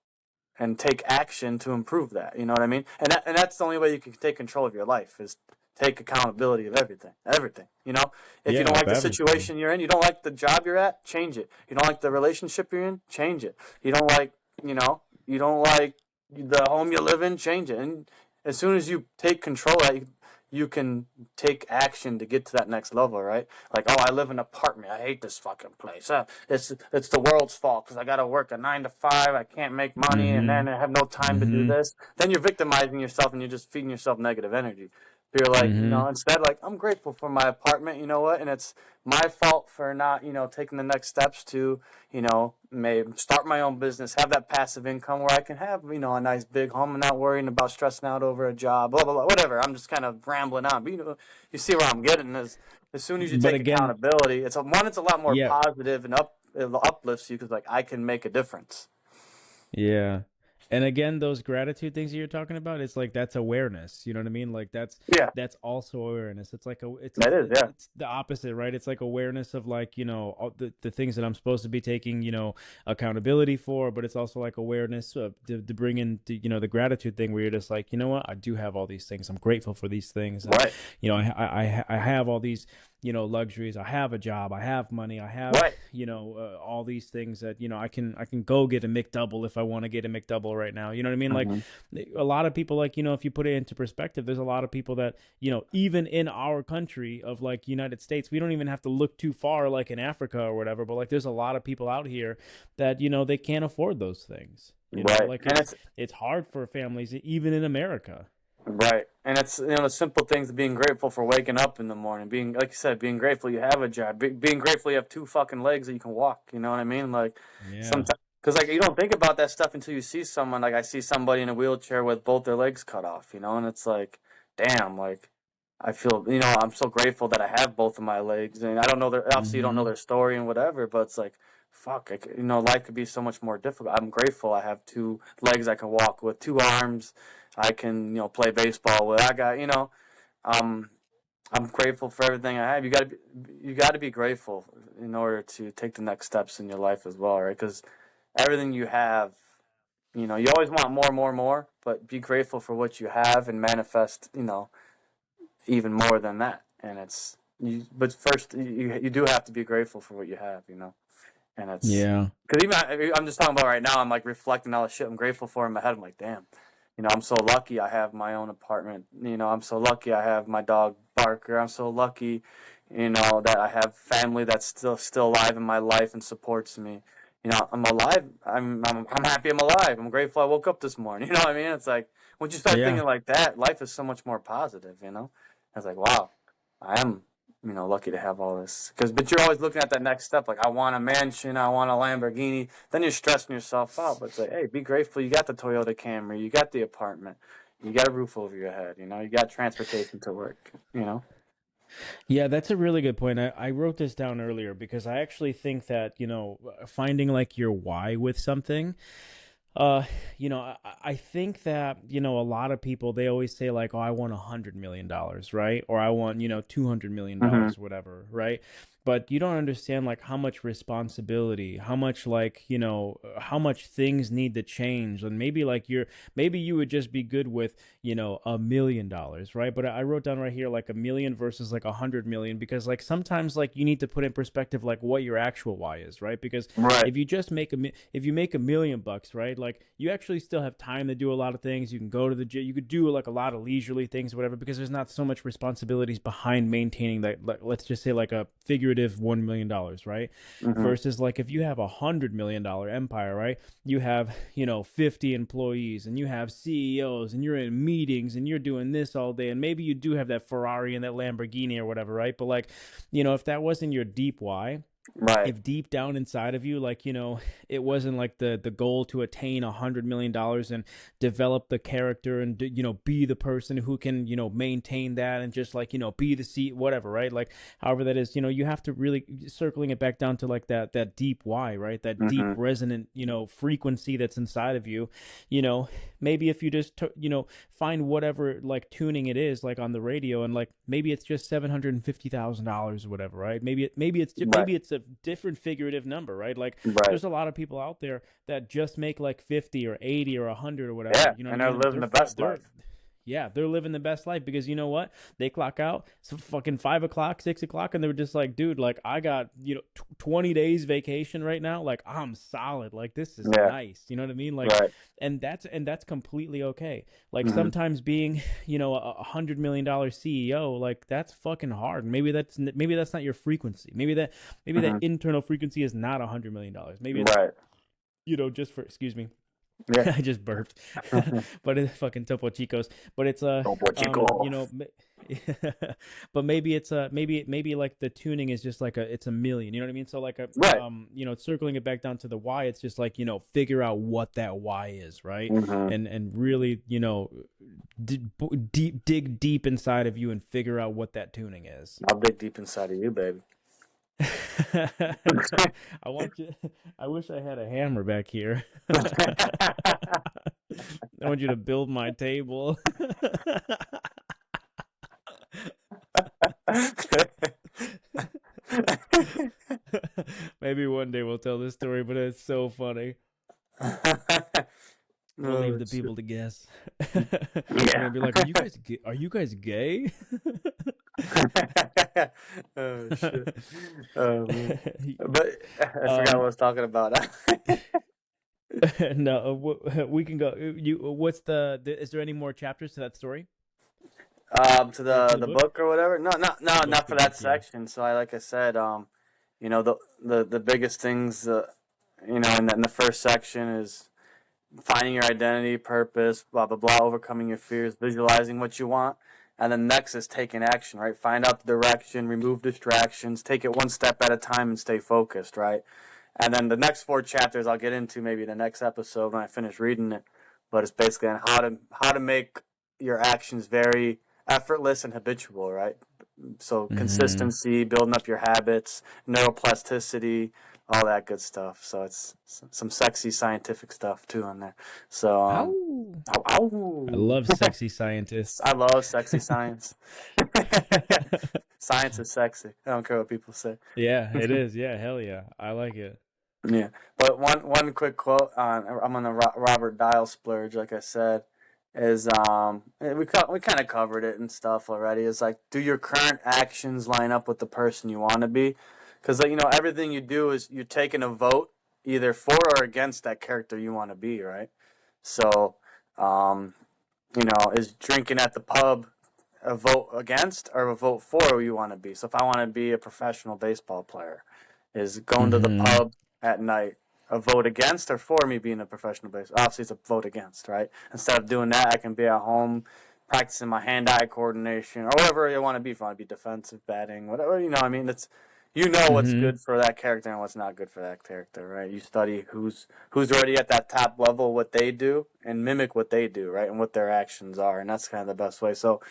and take action to improve that. You know what I mean. And that's the only way you can take control of your life is take accountability of everything. If you don't like the situation you're in, you don't like the job you're at, change it. You don't like the relationship you're in, change it. You don't like, you don't like the home you live in, change it. And as soon as you take control of that, you can take action to get to that next level, right? Like, oh, I live in an apartment. I hate this fucking place. It's the world's fault because I got to work a 9 to 5. I can't make money, and then I have no time to do this. Then you're victimizing yourself, and you're just feeding yourself negative energy. You're like, instead, like, I'm grateful for my apartment, you know what? And it's my fault for not, taking the next steps to, maybe start my own business, have that passive income where I can have, a nice big home and not worrying about stressing out over a job, blah, blah, blah, whatever. I'm just kind of rambling on. But, you see where I'm getting is as soon as you take accountability, it's a lot more positive and it uplifts you because, like, I can make a difference. Yeah. And again, those gratitude things that you're talking about, it's like that's awareness. You know what I mean? Like that's also awareness. It's like it's the opposite, right? It's like awareness of like, all the things that I'm supposed to be taking, accountability for, but it's also like awareness to bring in the gratitude thing where you're just like, you know what, I do have all these things. I'm grateful for these things. Right. I have all these luxuries. I have a job. I have money. I have, all these things that, I can go get a McDouble if I want to get a McDouble right now. You know what I mean? Like a lot of people, like, if you put it into perspective, there's a lot of people that, even in our country of like United States, we don't even have to look too far, like in Africa or whatever. But like, there's a lot of people out here that, they can't afford those things. Like it's hard for families, even in America. Right. And it's, the simple things of being grateful for waking up in the morning, being, like you said, being grateful you have a job, being grateful you have 2 fucking legs that you can walk, you know what I mean? Like, sometimes, because, like, you don't think about that stuff until you see someone, like, I see somebody in a wheelchair with both their legs cut off, and it's like, damn, like, I feel, I'm so grateful that I have both of my legs, and I don't know obviously you don't know their story and whatever, but it's like, fuck, life could be so much more difficult. I'm grateful I have 2 legs I can walk with, 2 arms I can, play baseball with. I got, I'm grateful for everything I have. You got to be grateful in order to take the next steps in your life as well, right? Because everything you have, you always want more, but be grateful for what you have and manifest, even more than that. And but first you do have to be grateful for what you have, And it's because even I'm just talking about right now. I'm like reflecting all the shit I'm grateful for in my head. I'm like, damn. I'm so lucky I have my own apartment. I'm so lucky I have my dog Barker. I'm so lucky, that I have family that's still alive in my life and supports me. I'm alive. I'm happy I'm alive. I'm grateful I woke up this morning. You know what I mean? It's like once you start thinking like that, life is so much more positive. It's like, wow, I am lucky to have all this. But you're always looking at that next step. Like, I want a mansion. I want a Lamborghini. Then you're stressing yourself out. But it's like, hey, be grateful. You got the Toyota Camry. You got the apartment. You got a roof over your head. You got transportation to work. Yeah, that's a really good point. I wrote this down earlier because I actually think that, finding like your why with something, I think that, a lot of people, they always say like, oh, I want $100 million, right? Or I want, $200 million, whatever, right? but you don't understand like how much responsibility, how much like, how much things need to change. And maybe like maybe you would just be good with, $1 million, right? But I wrote down right here like 1 million versus like 100 million, because like sometimes like you need to put in perspective like what your actual why is, right? Because Right. if you make $1 million, right, like you actually still have time to do a lot of things. You can go to the gym, you could do like a lot of leisurely things, whatever, because there's not so much responsibilities behind maintaining that. Like, let's just say like a figurative $1 million, right? Mm-hmm. Versus like if you have $100 million empire, right? You have 50 employees and you have CEOs and you're in meetings and you're doing this all day, and maybe you do have that Ferrari and that Lamborghini or whatever, right? But like, if that wasn't your deep why, Right. if deep down inside of you, like, it wasn't like the goal to attain $100 million and develop the character and, be the person who can, maintain that and just like, be the seat, whatever, right? Like, however that is, you have to really circling it back down to like that deep why, right? That deep Mm-hmm. resonant, frequency that's inside of you, you know, maybe if you just, find whatever like tuning it is, like on the radio, and like maybe it's just $750,000 or whatever, right? Right. Maybe it's a different figurative number, right? Like Right. there's a lot of people out there that just make like 50 or 80 or 100 or whatever. Yeah, You know what I and they're mean? And living the best life. yeah, they're living the best life, because you know what? They clock out so fucking 5 o'clock, 6 o'clock, and they were just like, dude, like I got 20 days vacation right now. Like I'm solid. Like this is Yeah. nice. You know what I mean? Like, Right. and that's completely okay. Like Mm-hmm. sometimes being $100 million CEO, like that's fucking hard. Maybe that's not your frequency. Maybe that Mm-hmm. internal frequency is not $100 million. Maybe it's Right. just for, excuse me. Yeah. I just burped, but it's fucking Topo Chicos. But it's Topo Chico. but maybe it's maybe like the tuning is just like it's a million. You know what I mean? So like Right. circling it back down to the why, it's just like figure out what that why is, right? Mm-hmm. And really dig deep inside of you and figure out what that tuning is. I'll dig deep inside of you, baby. I want you. I wish I had a hammer back here. I want you to build my table. Maybe one day we'll tell this story, but it's so funny. We'll leave Oh, the shit. people to guess. We're Yeah. gonna be like, "Are you guys gay?" Oh shit. Man. But I forgot what I um, was talking about. no, we can go. What's is there any more chapters to that story To or to the the the book? book or whatever. No, The book, not the for book, that yeah. section. So like I said, the biggest things, in the first section is finding your identity, purpose, blah blah blah, overcoming your fears, visualizing what you want, and then next is taking action. Right, find out the direction, remove distractions, take it one step at a time, and stay focused. Right, and then the next 4 chapters I'll get into maybe the next episode when I finish reading it. But it's basically on how to make your actions very effortless and habitual. Right, so Mm-hmm. consistency, building up your habits, neuroplasticity, all that good stuff. So it's some sexy scientific stuff too on there. So Ow! ow, I ow. love sexy scientists. I love sexy science. Science is sexy. I don't care what people say. Yeah, it is. Yeah, hell yeah. I like it. Yeah, but one quick quote on I'm on the Robert Dial splurge. Like I said, is we kind of covered it and stuff already. It's like, do your current actions line up with the person you want to be? Because everything you do is you're taking a vote either for or against that character you want to be, right? So, um, is drinking at the pub a vote against or a vote for who you want to be? So if I want to be a professional baseball player, is going to the Mm-hmm. pub at night a vote against or for me being a professional baseball? Obviously, it's a vote against, right? Instead of doing that, I can be at home practicing my hand-eye coordination or whatever you want to be. If you want to be defensive, batting, whatever, I mean, it's what's Mm-hmm. good for that character and what's not good for that character, right? You study who's already at that top level, what they do, and mimic what they do, right, and what their actions are, and that's kind of the best way. So,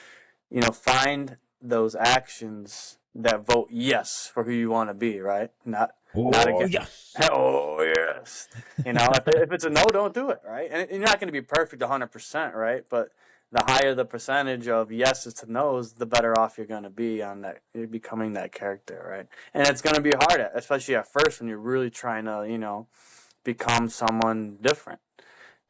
find those actions that vote yes for who you want to be, right? Not Oh, again. yes. Oh yes. If it's a no, don't do it, right? And you're not going to be perfect 100%, right? But the higher the percentage of yeses to nos, the better off you're going to be on that, you're becoming that character, right? And it's going to be hard, especially at first when you're really trying to, become someone different.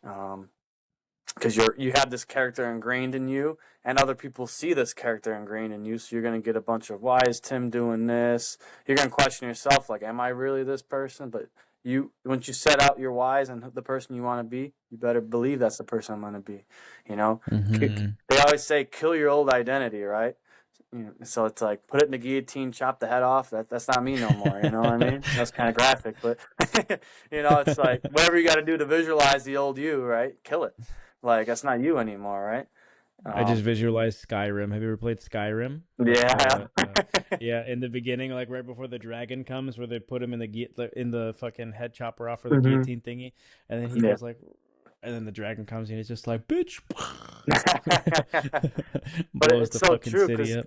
Because you have this character ingrained in you, and other people see this character ingrained in you, so you're going to get a bunch of, why is Tim doing this? You're going to question yourself, like, am I really this person? But once you set out your whys and the person you want to be, you better believe that's the person I'm going to be. Mm-hmm. They always say kill your old identity, right? So it's like, put it in the guillotine, chop the head off. That's not me no more. You know what I mean? That's kind of graphic, but it's like whatever you got to do to visualize the old you, right? Kill it. Like, that's not you anymore, right? I just visualized Skyrim. Have you ever played Skyrim? Yeah. Yeah. In the beginning, like right before the dragon comes, where they put him in the fucking head chopper off or the Mhm. guillotine thingy, and then he Yeah. goes like, and then the dragon comes and he's just like, bitch, But blows it's the so fucking true city up.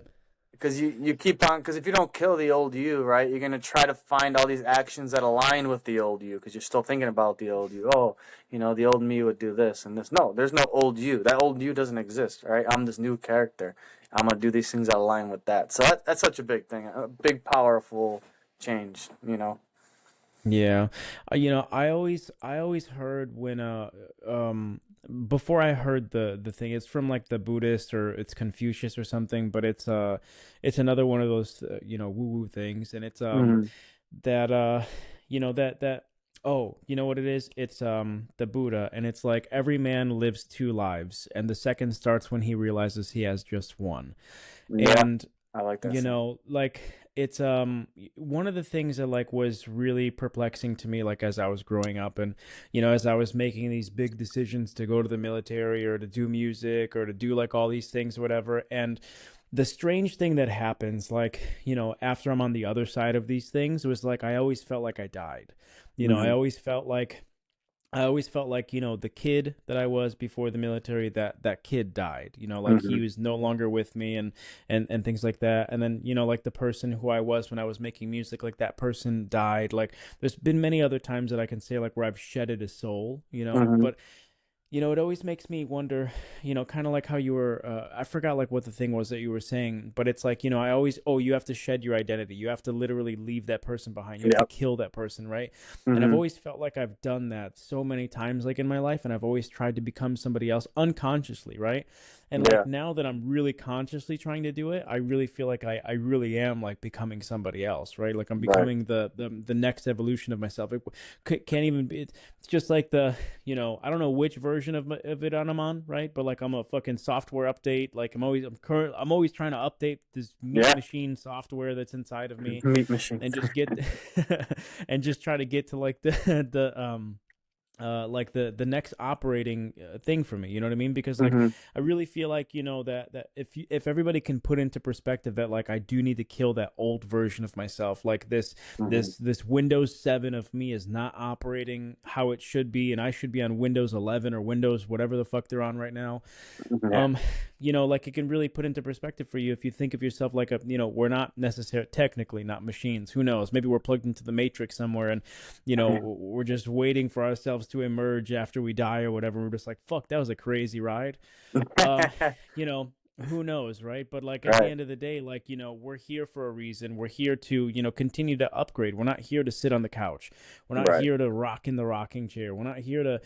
because you keep on, because if you don't kill the old you, right, you're gonna try to find all these actions that align with the old you because you're still thinking about the old you. Oh, the old me would do this and this. No, there's no old you. That old you doesn't exist, right? I'm this new character. I'm gonna do these things that align with that. So that's such a big thing, a big powerful change. Yeah. I always heard when before I heard the thing, it's from like the Buddhist or it's Confucius or something, but it's another one of those woo-woo things, and it's Hmm. that that oh, you know what it is? It's the Buddha, and it's like every man lives two lives, and the second starts when he realizes he has just one. Yeah, And I like that saying. like it's one of the things that like was really perplexing to me, like as I was growing up, and as I was making these big decisions to go to the military or to do music or to do like all these things or whatever. And the strange thing that happens, like after I'm on the other side of these things, was like I always felt like I died. I Hmm. always felt like, the kid that I was before the military, that kid died, like he Hmm. was no longer with me, and things like that. And then, like the person who I was when I was making music, like that person died. Like there's been many other times that I can say like where I've shedded a soul, Hmm. but it always makes me wonder, kind of like how you were, I forgot like what the thing was that you were saying, but it's like, I always, oh, you have to shed your identity. You have to literally leave that person behind. You have to Yep. kill that person, right? And I've Hmm. always felt like I've done that so many times, like in my life, and I've always tried to become somebody else unconsciously, right? And Yeah. like now that I'm really consciously trying to do it, I really feel like I really am like becoming somebody else, right? Like I'm Right. becoming the next evolution of myself. Can't even be, it's just like I don't know which version of it I'm on, right? But like I'm a fucking software update. Like I'm always trying to update this meat Yeah. machine software that's inside of me, Meat machine. and just get and just try to get to like the like the next operating thing for me, you know what I mean? Because like Hmm. I really feel like that if everybody can put into perspective that like I do need to kill that old version of myself, like this Hmm. this this Windows 7 of me is not operating how it should be, and I should be on Windows 11 or Windows whatever the fuck they're on right now. Yeah. um like it can really put into perspective for you if you think of yourself like we're not necessarily technically not machines. Who knows, maybe we're plugged into the matrix somewhere, and we're just waiting for ourselves to emerge after we die or whatever. We're just like, fuck, that was a crazy ride. um you know who knows, right? But like at the Right. end of the day, like we're here for a reason. We're here to continue to upgrade. We're not here to sit on the couch. We're not Right. here to rock in the rocking chair. We're not here to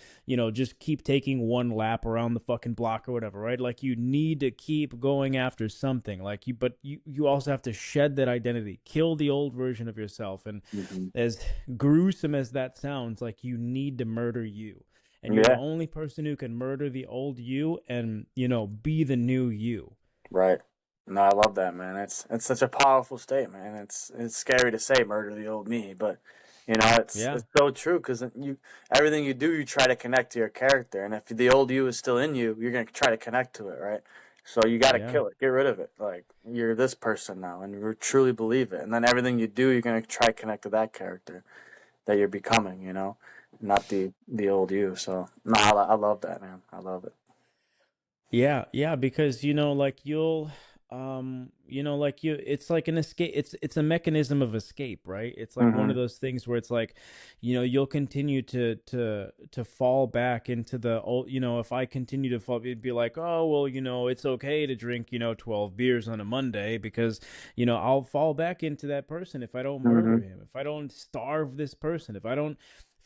just keep taking one lap around the fucking block or whatever, right? Like you need to keep going after something, like but you also have to shed that identity, kill the old version of yourself. And Hmm. as gruesome as that sounds, like you need to murder you, and you're the Yeah. only person who can murder the old you and be the new you. Right. No, I love that, man. It's such a powerful statement, and it's scary to say murder the old me, but Yeah. it's so true because everything you do, you try to connect to your character, and if the old you is still in you, you're gonna try to connect to it, right? So you got to Yeah. kill it, get rid of it. Like you're this person now, and you truly believe it, and then everything you do, you're gonna try to connect to that character that you're becoming, not the old you. So no, I love that, man. I love it. Yeah, yeah, because like like it's like an escape. It's a mechanism of escape, right? It's like one of Mm-hmm. those things where it's like, you'll continue to fall back into the old. If I continue to fall, it'd be like, oh well, it's okay to drink 12 beers on a Monday, because I'll fall back into that person if I don't murder Mm-hmm. him, if I don't starve this person, if I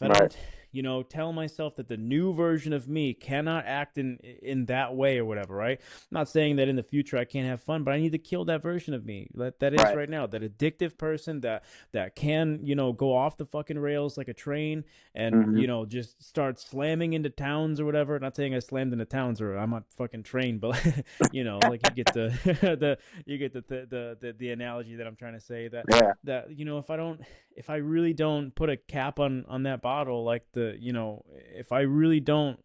Right. don't tell myself that the new version of me cannot act in that way or whatever, right? I'm not saying that in the future I can't have fun, but I need to kill that version of me that is Right. right now, that addictive person that can go off the fucking rails like a train, and Mm-hmm. just start slamming into towns or whatever. Not saying I slammed into towns or I'm not fucking trained, but like you get the the analogy that I'm trying to say, that Yeah. if I really don't put a cap on that bottle, like if I really don't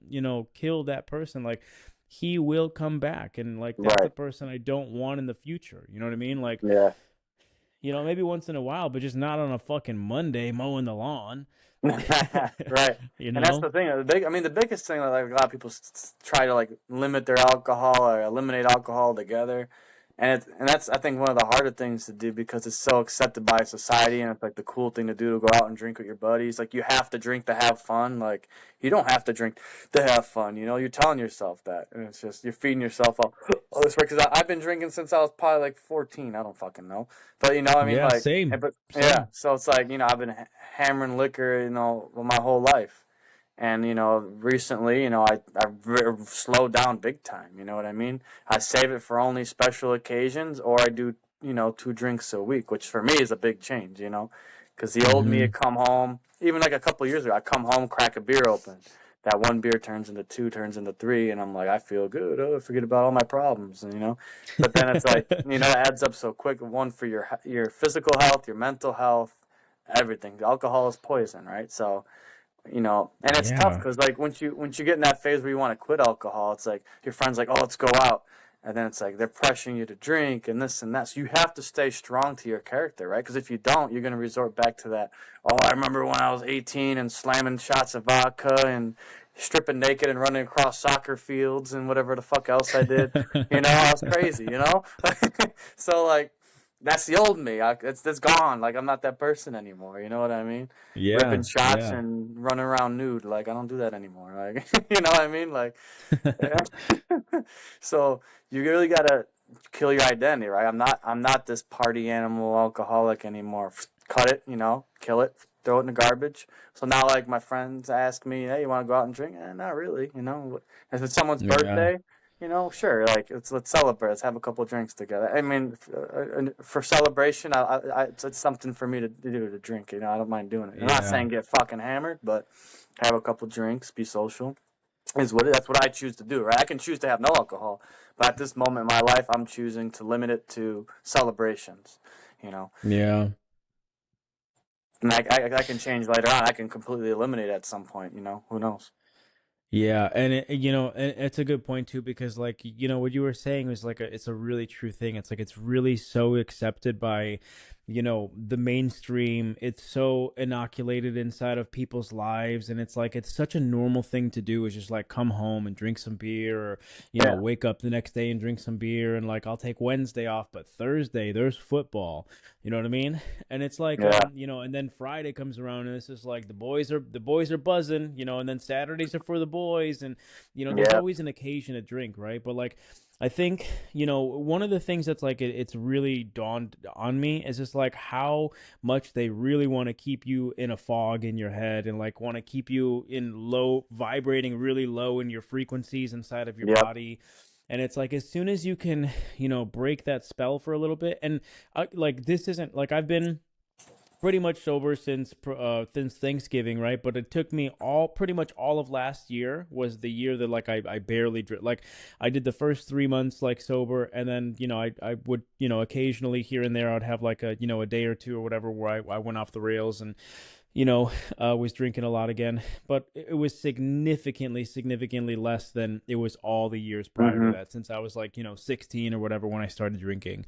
kill that person, like he will come back, and like that's the Right. person I don't want in the future. You know what I mean? Like, Yeah. maybe once in a while, but just not on a fucking Monday mowing the lawn. Right. you And that's know? the thing. I mean, the biggest thing that like a lot of people try to like limit their alcohol or eliminate alcohol together, and that's I think one of the harder things to do because it's so accepted by society and it's like the cool thing to do to go out and drink with your buddies. Like you have to drink to have fun. Like you don't have to drink to have fun. You're telling yourself that, and it's just you're feeding yourself up. Oh, this works. Because I've been drinking since I was probably like 14. I don't fucking know, but you know what I mean. Yeah, Like, same, but yeah. same. So it's like I've been hammering liquor, my whole life. And recently, slowed down big time. You know what I mean? I save it for only special occasions, or I do 2 drinks a week, which for me is a big change. Because the old me Mm-hmm. would come home, even like a couple of years ago, I come home, crack a beer open. That one beer turns into two, turns into three, and I'm like, I feel good. Oh, forget about all my problems, and. But then it's like, it adds up so quick. One for your physical health, your mental health, everything. Alcohol is poison, right? So and it's tough Yeah, because like once you get in that phase where you want to quit alcohol, it's like your friends like, oh, let's go out, and then it's like they're pressuring you to drink and this and that. So you have to stay strong to your character, right? Because if you don't, you're gonna resort back to that. Oh, I remember when I was 18 and slamming shots of vodka and stripping naked and running across soccer fields and whatever the fuck else I did. I was crazy. So like that's the old me. That's gone. Like I'm not that person anymore. You know what I mean? Ripping yeah, shots yeah. and running around nude. Like I don't do that anymore. Like you know what I mean? Like yeah. So you really gotta kill your identity, right? I'm not this party animal alcoholic anymore. Cut it. Kill it. Throw it in the garbage. So now, like my friends ask me, "Hey, you want to go out and drink?" Not really. If it's someone's Yeah, birthday, sure. Like let's celebrate. Let's have a couple drinks together. I mean, for celebration, it's something for me to do to drink. I don't mind doing it. I'm not yeah. saying get fucking hammered, but have a couple drinks, be social. That's what I choose to do, right? I can choose to have no alcohol, but at this moment in my life, I'm choosing to limit it to celebrations. You know, Yeah. and I can change later on. I can completely eliminate it at some point. Who knows? Yeah, and and it's a good point too, because like what you were saying was like it's a really true thing. It's like it's really so accepted by the mainstream. It's so inoculated inside of people's lives, and it's like it's such a normal thing to do, is just like come home and drink some beer, or Yeah. wake up the next day and drink some beer, and like I'll take Wednesday off, but Thursday there's football. You know what I mean? And it's like Yeah. and then Friday comes around and it's just like the boys are buzzing, and then Saturdays are for the boys, and there's Yeah. always an occasion to drink, right? But like I think, one of the things that's like it's really dawned on me is just like how much they really want to keep you in a fog in your head, and like want to keep you in low, vibrating really low in your frequencies inside of your Yep. body. And it's like as soon as you can, break that spell for a little bit, and like this isn't like I've been pretty much sober since Thanksgiving, right? But it took me pretty much all of last year was the year that like I barely like I did the first 3 months like sober, and then I would occasionally here and there I'd have like a day or two or whatever where I went off the rails, and was drinking a lot again, but it was significantly less than it was all the years prior to Mhm. that, since I was like 16 or whatever when I started drinking.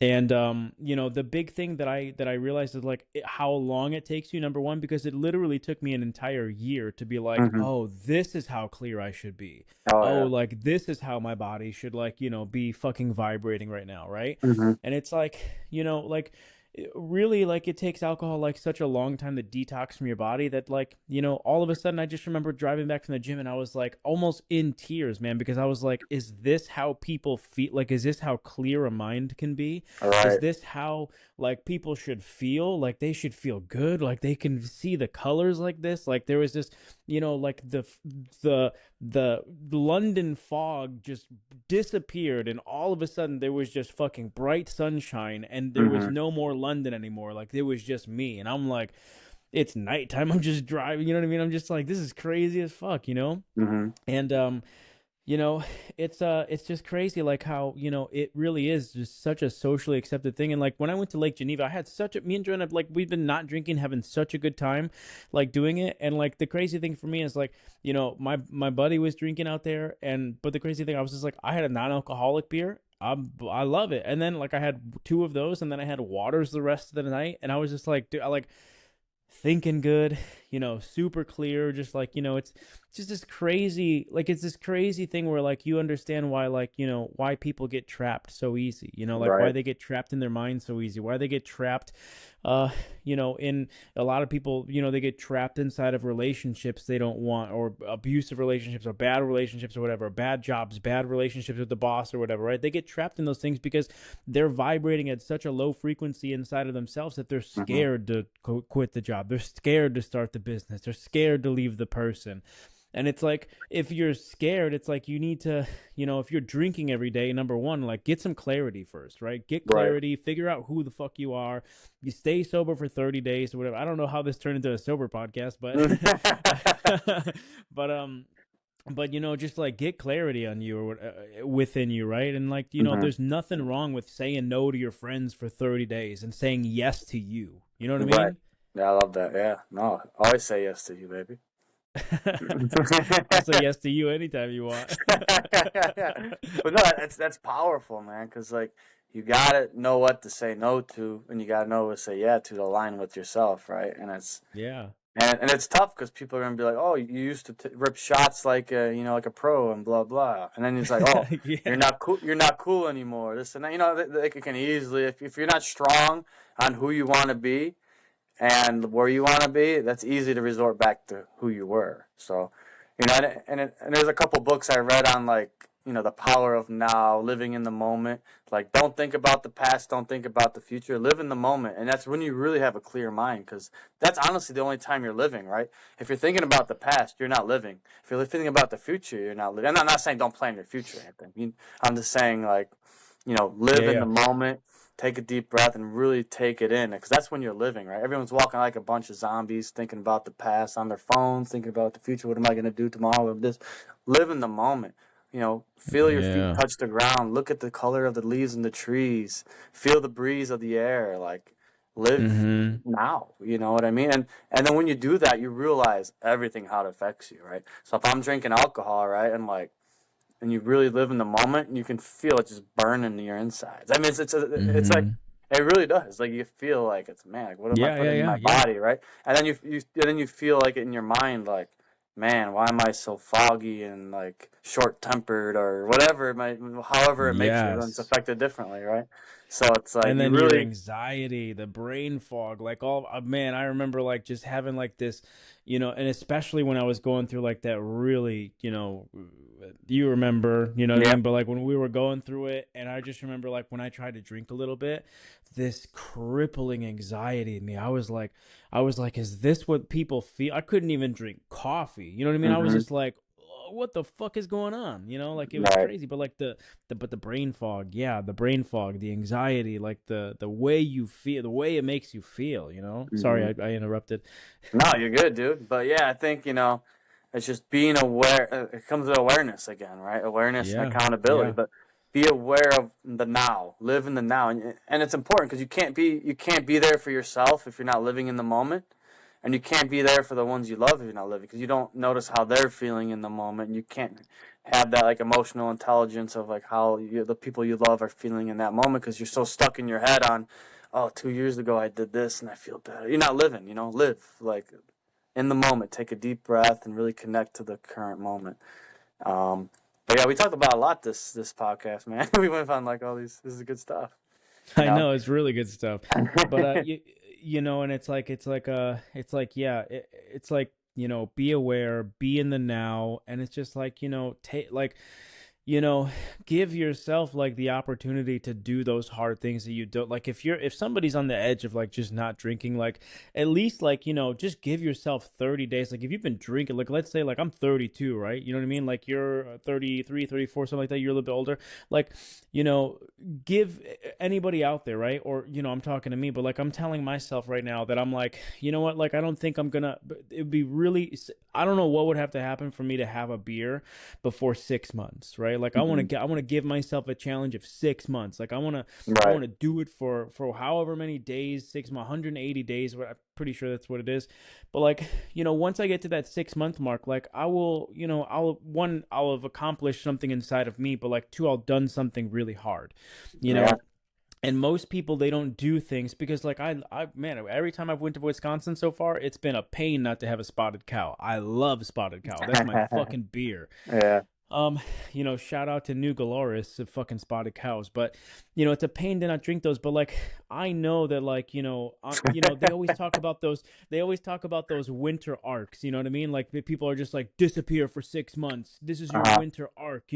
And the big thing that I realized is like how long it takes you. Number one, because it literally took me an entire year to be like, Hmm. oh, this is how clear I should be. Oh Oh, yeah. like this is how my body should like be fucking vibrating right now, right? Hmm. And it's like like really like it takes alcohol like such a long time to detox from your body that like all of a sudden I just remember driving back from the gym and I was like almost in tears, man, because I was like, is this how people feel? Like, is this how clear a mind can be? All Is right. this how like people should feel? Like they should feel good, like they can see the colors like this. Like there was this like the the London fog just disappeared, and all of a sudden there was just fucking bright sunshine, and there was Hmm. no more London anymore. Like it was just me, and I'm like, it's nighttime. I'm just driving. You know what I mean? I'm just like, this is crazy as fuck. Hmm. And you know it's just crazy like how it really is just such a socially accepted thing. And like when I went to Lake Geneva, I had such a me and Joanna, like we've been not drinking, having such a good time like doing it. And like the crazy thing for me is like my buddy was drinking out there, and but the crazy thing, I was just like, I had a non-alcoholic beer. I love it. And then like I had two of those, and then I had waters the rest of the night, and I was just like, dude, I like thinking good, super clear, just like, it's just this crazy, like it's this crazy thing where like you understand why, like, why people get trapped so easy, like why Right. they get trapped in their mind so easy, why they get trapped in a lot of people, they get trapped inside of relationships they don't want, or abusive relationships, or bad relationships, or whatever, bad jobs, bad relationships with the boss or whatever, right? They get trapped in those things because they're vibrating at such a low frequency inside of themselves that they're Hmm. scared to quit the job. They're scared to start the business. They're scared to leave the person. And it's like, if you're scared, it's like you need to, if you're drinking every day, number one, like get some clarity first, right? Get Right. clarity, figure out who the fuck you are. You stay sober for 30 days or whatever. I don't know how this turned into a sober podcast, but, but, just like get clarity on you, or within you, right? And like Hmm. there's nothing wrong with saying no to your friends for 30 days and saying yes to you. You know what I Right. mean? Yeah, I love that. Yeah. No, always say yes to you, baby. I'll say yes to you anytime you want. Yeah. But no, that's powerful, man. Because like you gotta know what to say no to, and you gotta know what to say yeah to align with yourself, right? And Yeah. it's tough because people are gonna be like, oh, you used to rip shots like like a pro and blah blah, and then it's like, oh, Yeah. you're not cool anymore. This and that. They can easily, if you're not strong on who you want to be and where you want to be, that's easy to resort back to who you were. So, and there's a couple books I read on like the power of now, living in the moment. Like, don't think about the past, don't think about the future, live in the moment, and that's when you really have a clear mind, because that's honestly the only time you're living, right? If you're thinking about the past, you're not living. If you're thinking about the future, you're not living. And I'm not saying don't plan your future or anything. I'm just saying like, Yeah, live in yeah. the moment, take a deep breath, and really take it in, because that's when you're living, right? Everyone's walking like a bunch of zombies, thinking about the past on their phones, thinking about the future. What am I going to do tomorrow with this? Live in the moment. Feel your feet Yeah. touch the ground. Look at the color of the leaves in the trees. Feel the breeze of the air. Like, live Mhm. now. You know what I mean? And then when you do that, you realize everything, how it affects you, right? So if I'm drinking alcohol, right, and you really live in the moment, and you can feel it just burn into your insides. I mean, it's like Mhm. it really does. Like you feel like it's, man, like, what am I Yeah, yeah, putting in yeah, my yeah. body, right? And then you feel like it in your mind, like, man, why am I so foggy and like short tempered or whatever it might, however it makes you, everyone's Yes. affected differently, right? So it's like And you then your really, anxiety, the brain fog, like all, man, I remember like just having like this, and especially when I was going through like that really, you remember, you know what I yeah, mean? But like when we were going through it, and I just remember like when I tried to drink a little bit, this crippling anxiety in me. I was like, is this what people feel? I couldn't even drink coffee. You know what I mean? I was hmm, just like, "Oh, what the fuck is going on?" Like it was right, crazy. But like the brain fog, yeah, the brain fog, the anxiety, like the way you feel, the way it makes you feel. Sorry, hmm. I interrupted. No, you're good, dude. But yeah, I think, it's just being aware. It comes to awareness again, right? Awareness and Yeah, accountability. yeah. But be aware of the now. Live in the now, and it's important because you can't be there for yourself if you're not living in the moment. and you can't be there for the ones you love if you're not living, because you don't notice how they're feeling in the moment. And you can't have that like emotional intelligence of like how the people you love are feeling in that moment, because you're so stuck in your head on, oh, 2 years ago I did this and I feel better. You're not living, live like in the moment. Take a deep breath and really connect to the current moment. But yeah, we talked about a lot this podcast, man. We went on like all these. This is good stuff, you I know. know it's really good stuff, but and it's like yeah, it's like be aware, be in the now, and it's just like take like give yourself like the opportunity to do those hard things that you don't like. If somebody's on the edge of like just not drinking, like at least like just give yourself 30 days. Like if you've been drinking, like let's say like I'm 32, right? You know what I mean? Like you're 33, 34, something like that. You're a little bit older. Like give anybody out there, right? Or I'm talking to me, but like I'm telling myself right now that I'm like, you know what? Like I don't think I'm gonna. It'd be really. I don't know what would have to happen for me to have a beer before 6 months, right? Like I want Mhm. to I want to give myself a challenge of 6 months. Like I Right. want to do it for however many days, 6 months, 180 days. I'm pretty sure that's what it is. But like once I get to that 6 month mark, like I will, I'll have accomplished something inside of me, but like two, I'll done something really hard, you Yeah. know. And most people, they don't do things because like I man, every time I've went to Wisconsin so far, it's been a pain not to have a spotted cow. I love spotted cow. That's my fucking beer. Yeah. um Shout out to New Galoris of fucking spotted cows. But it's a pain to not drink those. But like I know that like they always talk about those winter arcs. You know what I mean? Like people are just like, disappear for 6 months, this is your Uh-huh. winter arc.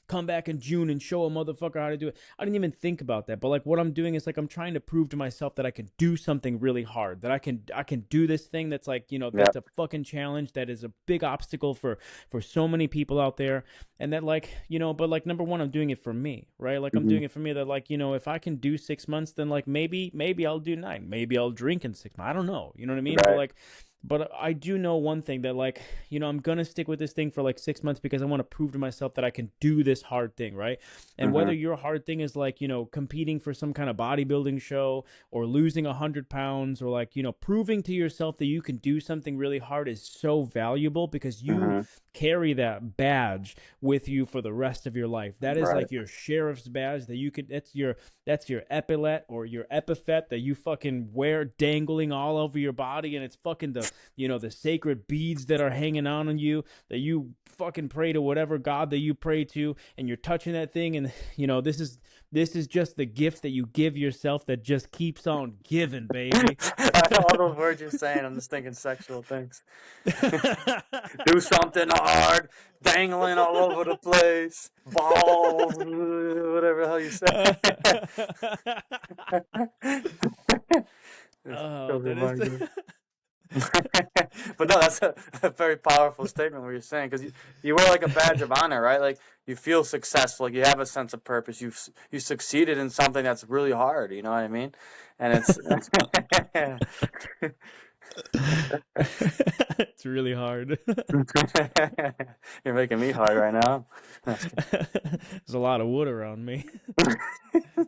Come back in June and show a motherfucker how to do it. I didn't even think about that. But like what I'm doing is like I'm trying to prove to myself that I can do something really hard, that I can do this thing that's like that's Yep. a fucking challenge, that is a big obstacle for so many people out there. And that like but like number one, I'm doing it for me, right? Like I'm Hmm. doing it for me, that like if I can do 6 months, then like maybe I'll do 9, maybe I'll drink in 6 months, I don't know, you know what I mean? Right. But I do know one thing, that like I'm gonna stick with this thing for like 6 months, because I want to prove to myself that I can do this hard thing, right? And whether Hmm. your hard thing is like competing for some kind of bodybuilding show, or losing 100 pounds, or like proving to yourself that you can do something really hard, is so valuable, because you Hmm. carry that badge with you for the rest of your life. That is Right. like your sheriff's badge that you could. That's your epaulet or your epithet that you fucking wear dangling all over your body, and it's fucking the sacred beads that are hanging on you, that you fucking pray to whatever god that you pray to, and you're touching that thing. And this is just the gift that you give yourself, that just keeps on giving, baby. All those words you're saying, I'm just thinking sexual things. Do something hard, dangling all over the place, balls, whatever the hell you say. It's Oh, so that is remarkable. But no, that's a very powerful statement what you're saying, because you wear like a badge of honor, right? Like you feel successful, like you have a sense of purpose. You succeeded in something that's really hard. You know what I mean? And it's it's really hard. you're making me hard right now. There's a lot of wood around me.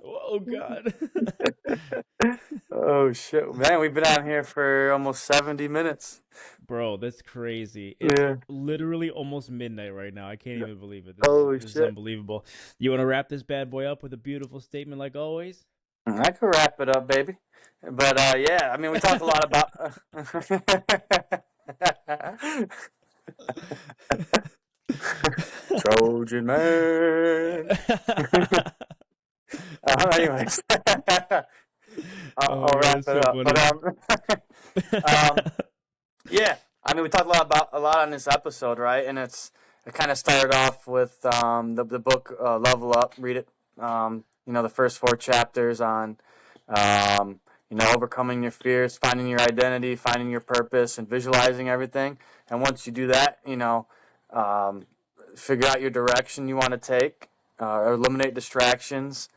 Oh God. Oh shit, man! We've been out here for almost 70 minutes. Bro, that's crazy. It's Yeah. literally almost midnight right now. I can't even believe it. This is Oh this is shit! unbelievable. You want to wrap this bad boy up with a beautiful statement like always? I could wrap it up, baby. But yeah, I mean, we talked a lot about Trojan man. Anyways, Oh I'll man, wrap it's it so up. funny. But yeah, I mean, we talked a lot on this episode, right? And it kind of started off with the book Level Up. Read it. The first 4 chapters on overcoming your fears, finding your identity, finding your purpose, and visualizing everything. And once you do that, um, figure out your direction you want to take, eliminate distractions.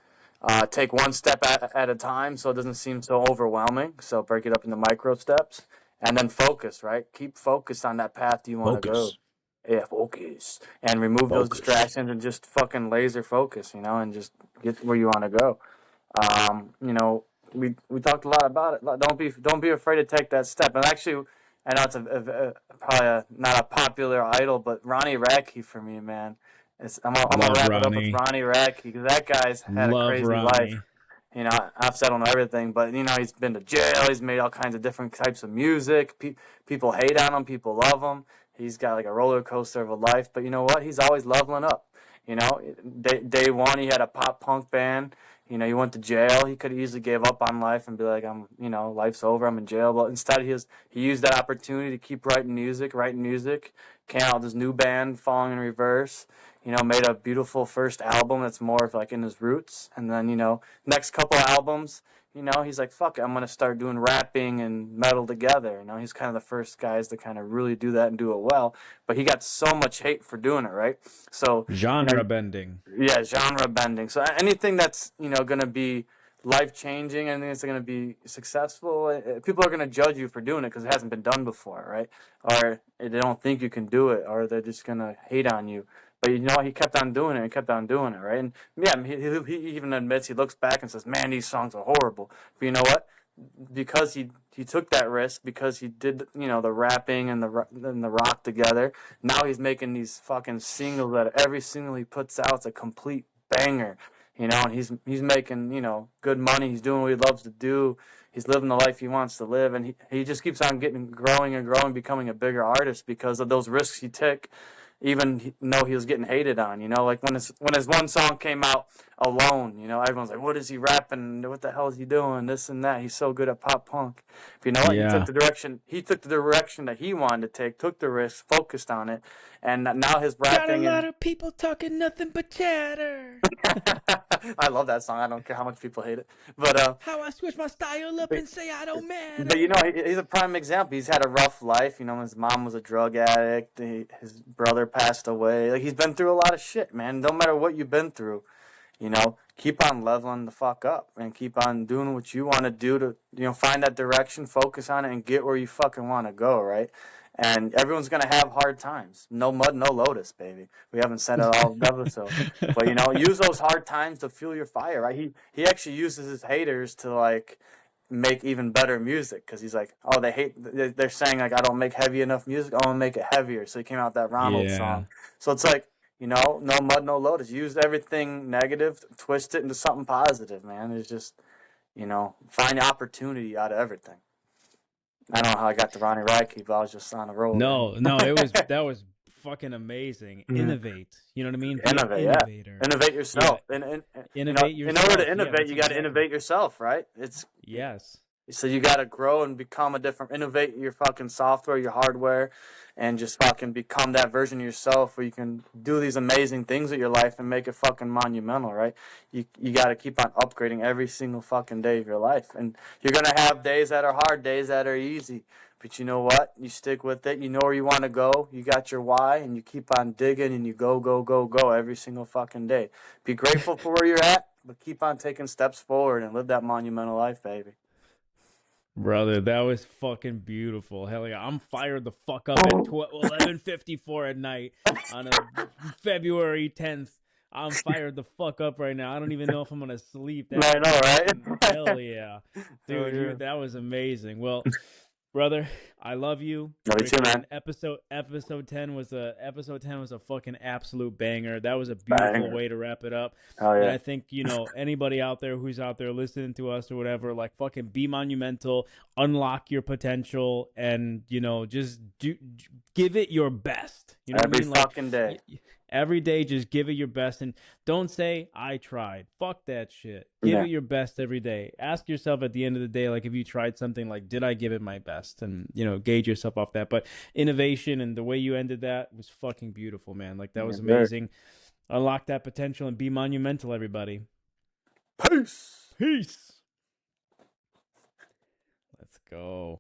Take one step at a time so it doesn't seem so overwhelming. So break it up into micro steps, and then focus, right? Keep focused on that path you want to go. Focus. Yeah, focus. And remove those Focus. distractions and just fucking laser focus, and just get where you want to go. Um, you know, we talked a lot about it. Don't be afraid to take that step. And actually, I know it's probably not a popular idol, but Ronnie Radke for me, man. I'm gonna Love wrap it up with Ronnie. Ronnie Radke because that guy's had a Love crazy life. Ronnie. You know, I've said on everything, but you know, he's been to jail. He's made all kinds of different types of music. People hate on him. People love him. He's got like a roller coaster of a life. But you know what? He's always leveling up. You know, day one he had a pop punk band. You know, he went to jail. He could have easily gave up on life and be like, you know, life's over. I'm in jail. But instead, he used that opportunity to keep writing music. Came out with his new band, Falling in Reverse. You know, made a beautiful first album that's more of like in his roots. And then, you know, next couple albums, you know, he's like, fuck it, I'm going to start doing rapping and metal together. You know, he's kind of the first guys to kind of really do that and do it well. But he got so much hate for doing it, right? So, you Genre know, bending. yeah, genre bending. So anything that's, you know, going to be life changing, anything that's going to be successful, people are going to judge you for doing it because it hasn't been done before, right? Or they don't think you can do it, or they're just going to hate on you. But you know, he kept on doing it and kept on doing it, right? And yeah, he even admits, he looks back and says, "Man, these songs are horrible." But you know what? Because he took that risk, because he did, you know, the rapping and the rock together. Now he's making these fucking singles that every single he puts out is a complete banger. You know, and he's making, you know, good money. He's doing what he loves to do. He's living the life he wants to live, and he just keeps on growing and growing, becoming a bigger artist because of those risks he took, even though he was getting hated on. You know, like when his one song came out, Alone, you know, everyone's like, what is he rapping? What the hell is he doing? This and that. He's so good at pop punk. But you know what? Yeah. He took the direction that he wanted to take, took the risk, focused on it, and now his rapping. Got a lot of people talking nothing but chatter. I love that song. I don't care how much people hate it. But how I switch my style up and say I don't matter. But you know, he's a prime example. He's had a rough life. You know, his mom was a drug addict. His brother passed away. Like, he's been through a lot of shit, man. No matter what you've been through, you know, keep on leveling the fuck up and keep on doing what you want to do to, you know, find that direction, focus on it, and get where you fucking want to go, right? And everyone's gonna have hard times. No mud, no lotus, baby. We haven't said it all episode, but you know, use those hard times to fuel your fire, right? He actually uses his haters to like make even better music, because he's like, oh, they're saying like I don't make heavy enough music. I want to make it heavier. So he came out with that Ronald song. So it's like, you know, no mud, no lotus. Use everything negative, twist it into something positive, man. It's just, you know, find the opportunity out of everything. I don't know how I got to Ronnie Radke, but I was just on a roll. No, that was fucking amazing. Innovate. You know what I mean? Innovate, innovator. Innovate yourself. Yeah. Innovate yourself. In order to innovate, you got to innovate yourself, right? Yes. So you got to grow and become innovate your fucking software, your hardware, and just fucking become that version of yourself where you can do these amazing things with your life and make it fucking monumental, right? You got to keep on upgrading every single fucking day of your life. And you're going to have days that are hard, days that are easy. But you know what? You stick with it. You know where you want to go. You got your why, and you keep on digging, and you go, go, go, go every single fucking day. Be grateful for where you're at, but keep on taking steps forward and live that monumental life, baby. Brother, that was fucking beautiful. Hell yeah. I'm fired the fuck up at 11:54 at night on a February 10th. I'm fired the fuck up right now. I don't even know if I'm going to sleep. I know, right? Hell yeah. Dude, that was amazing. Well, brother, I love you. Love you too, man. Episode 10 was a fucking absolute banger. That was a beautiful way to wrap it up. Oh, yeah. And I think, you know, anybody out there who's out there listening to us or whatever, like, fucking be monumental, unlock your potential, and, you know, just give it your best. You know every what I mean? Fucking day. Every day, just give it your best, and don't say, I tried. Fuck that shit. Give it your best every day. Ask yourself at the end of the day, like, if you tried something, like, did I give it my best? And, you know, gauge yourself off that. But innovation and the way you ended that was fucking beautiful, man. Like, that was amazing. Unlock that potential and be monumental, everybody. Peace. Peace. Let's go.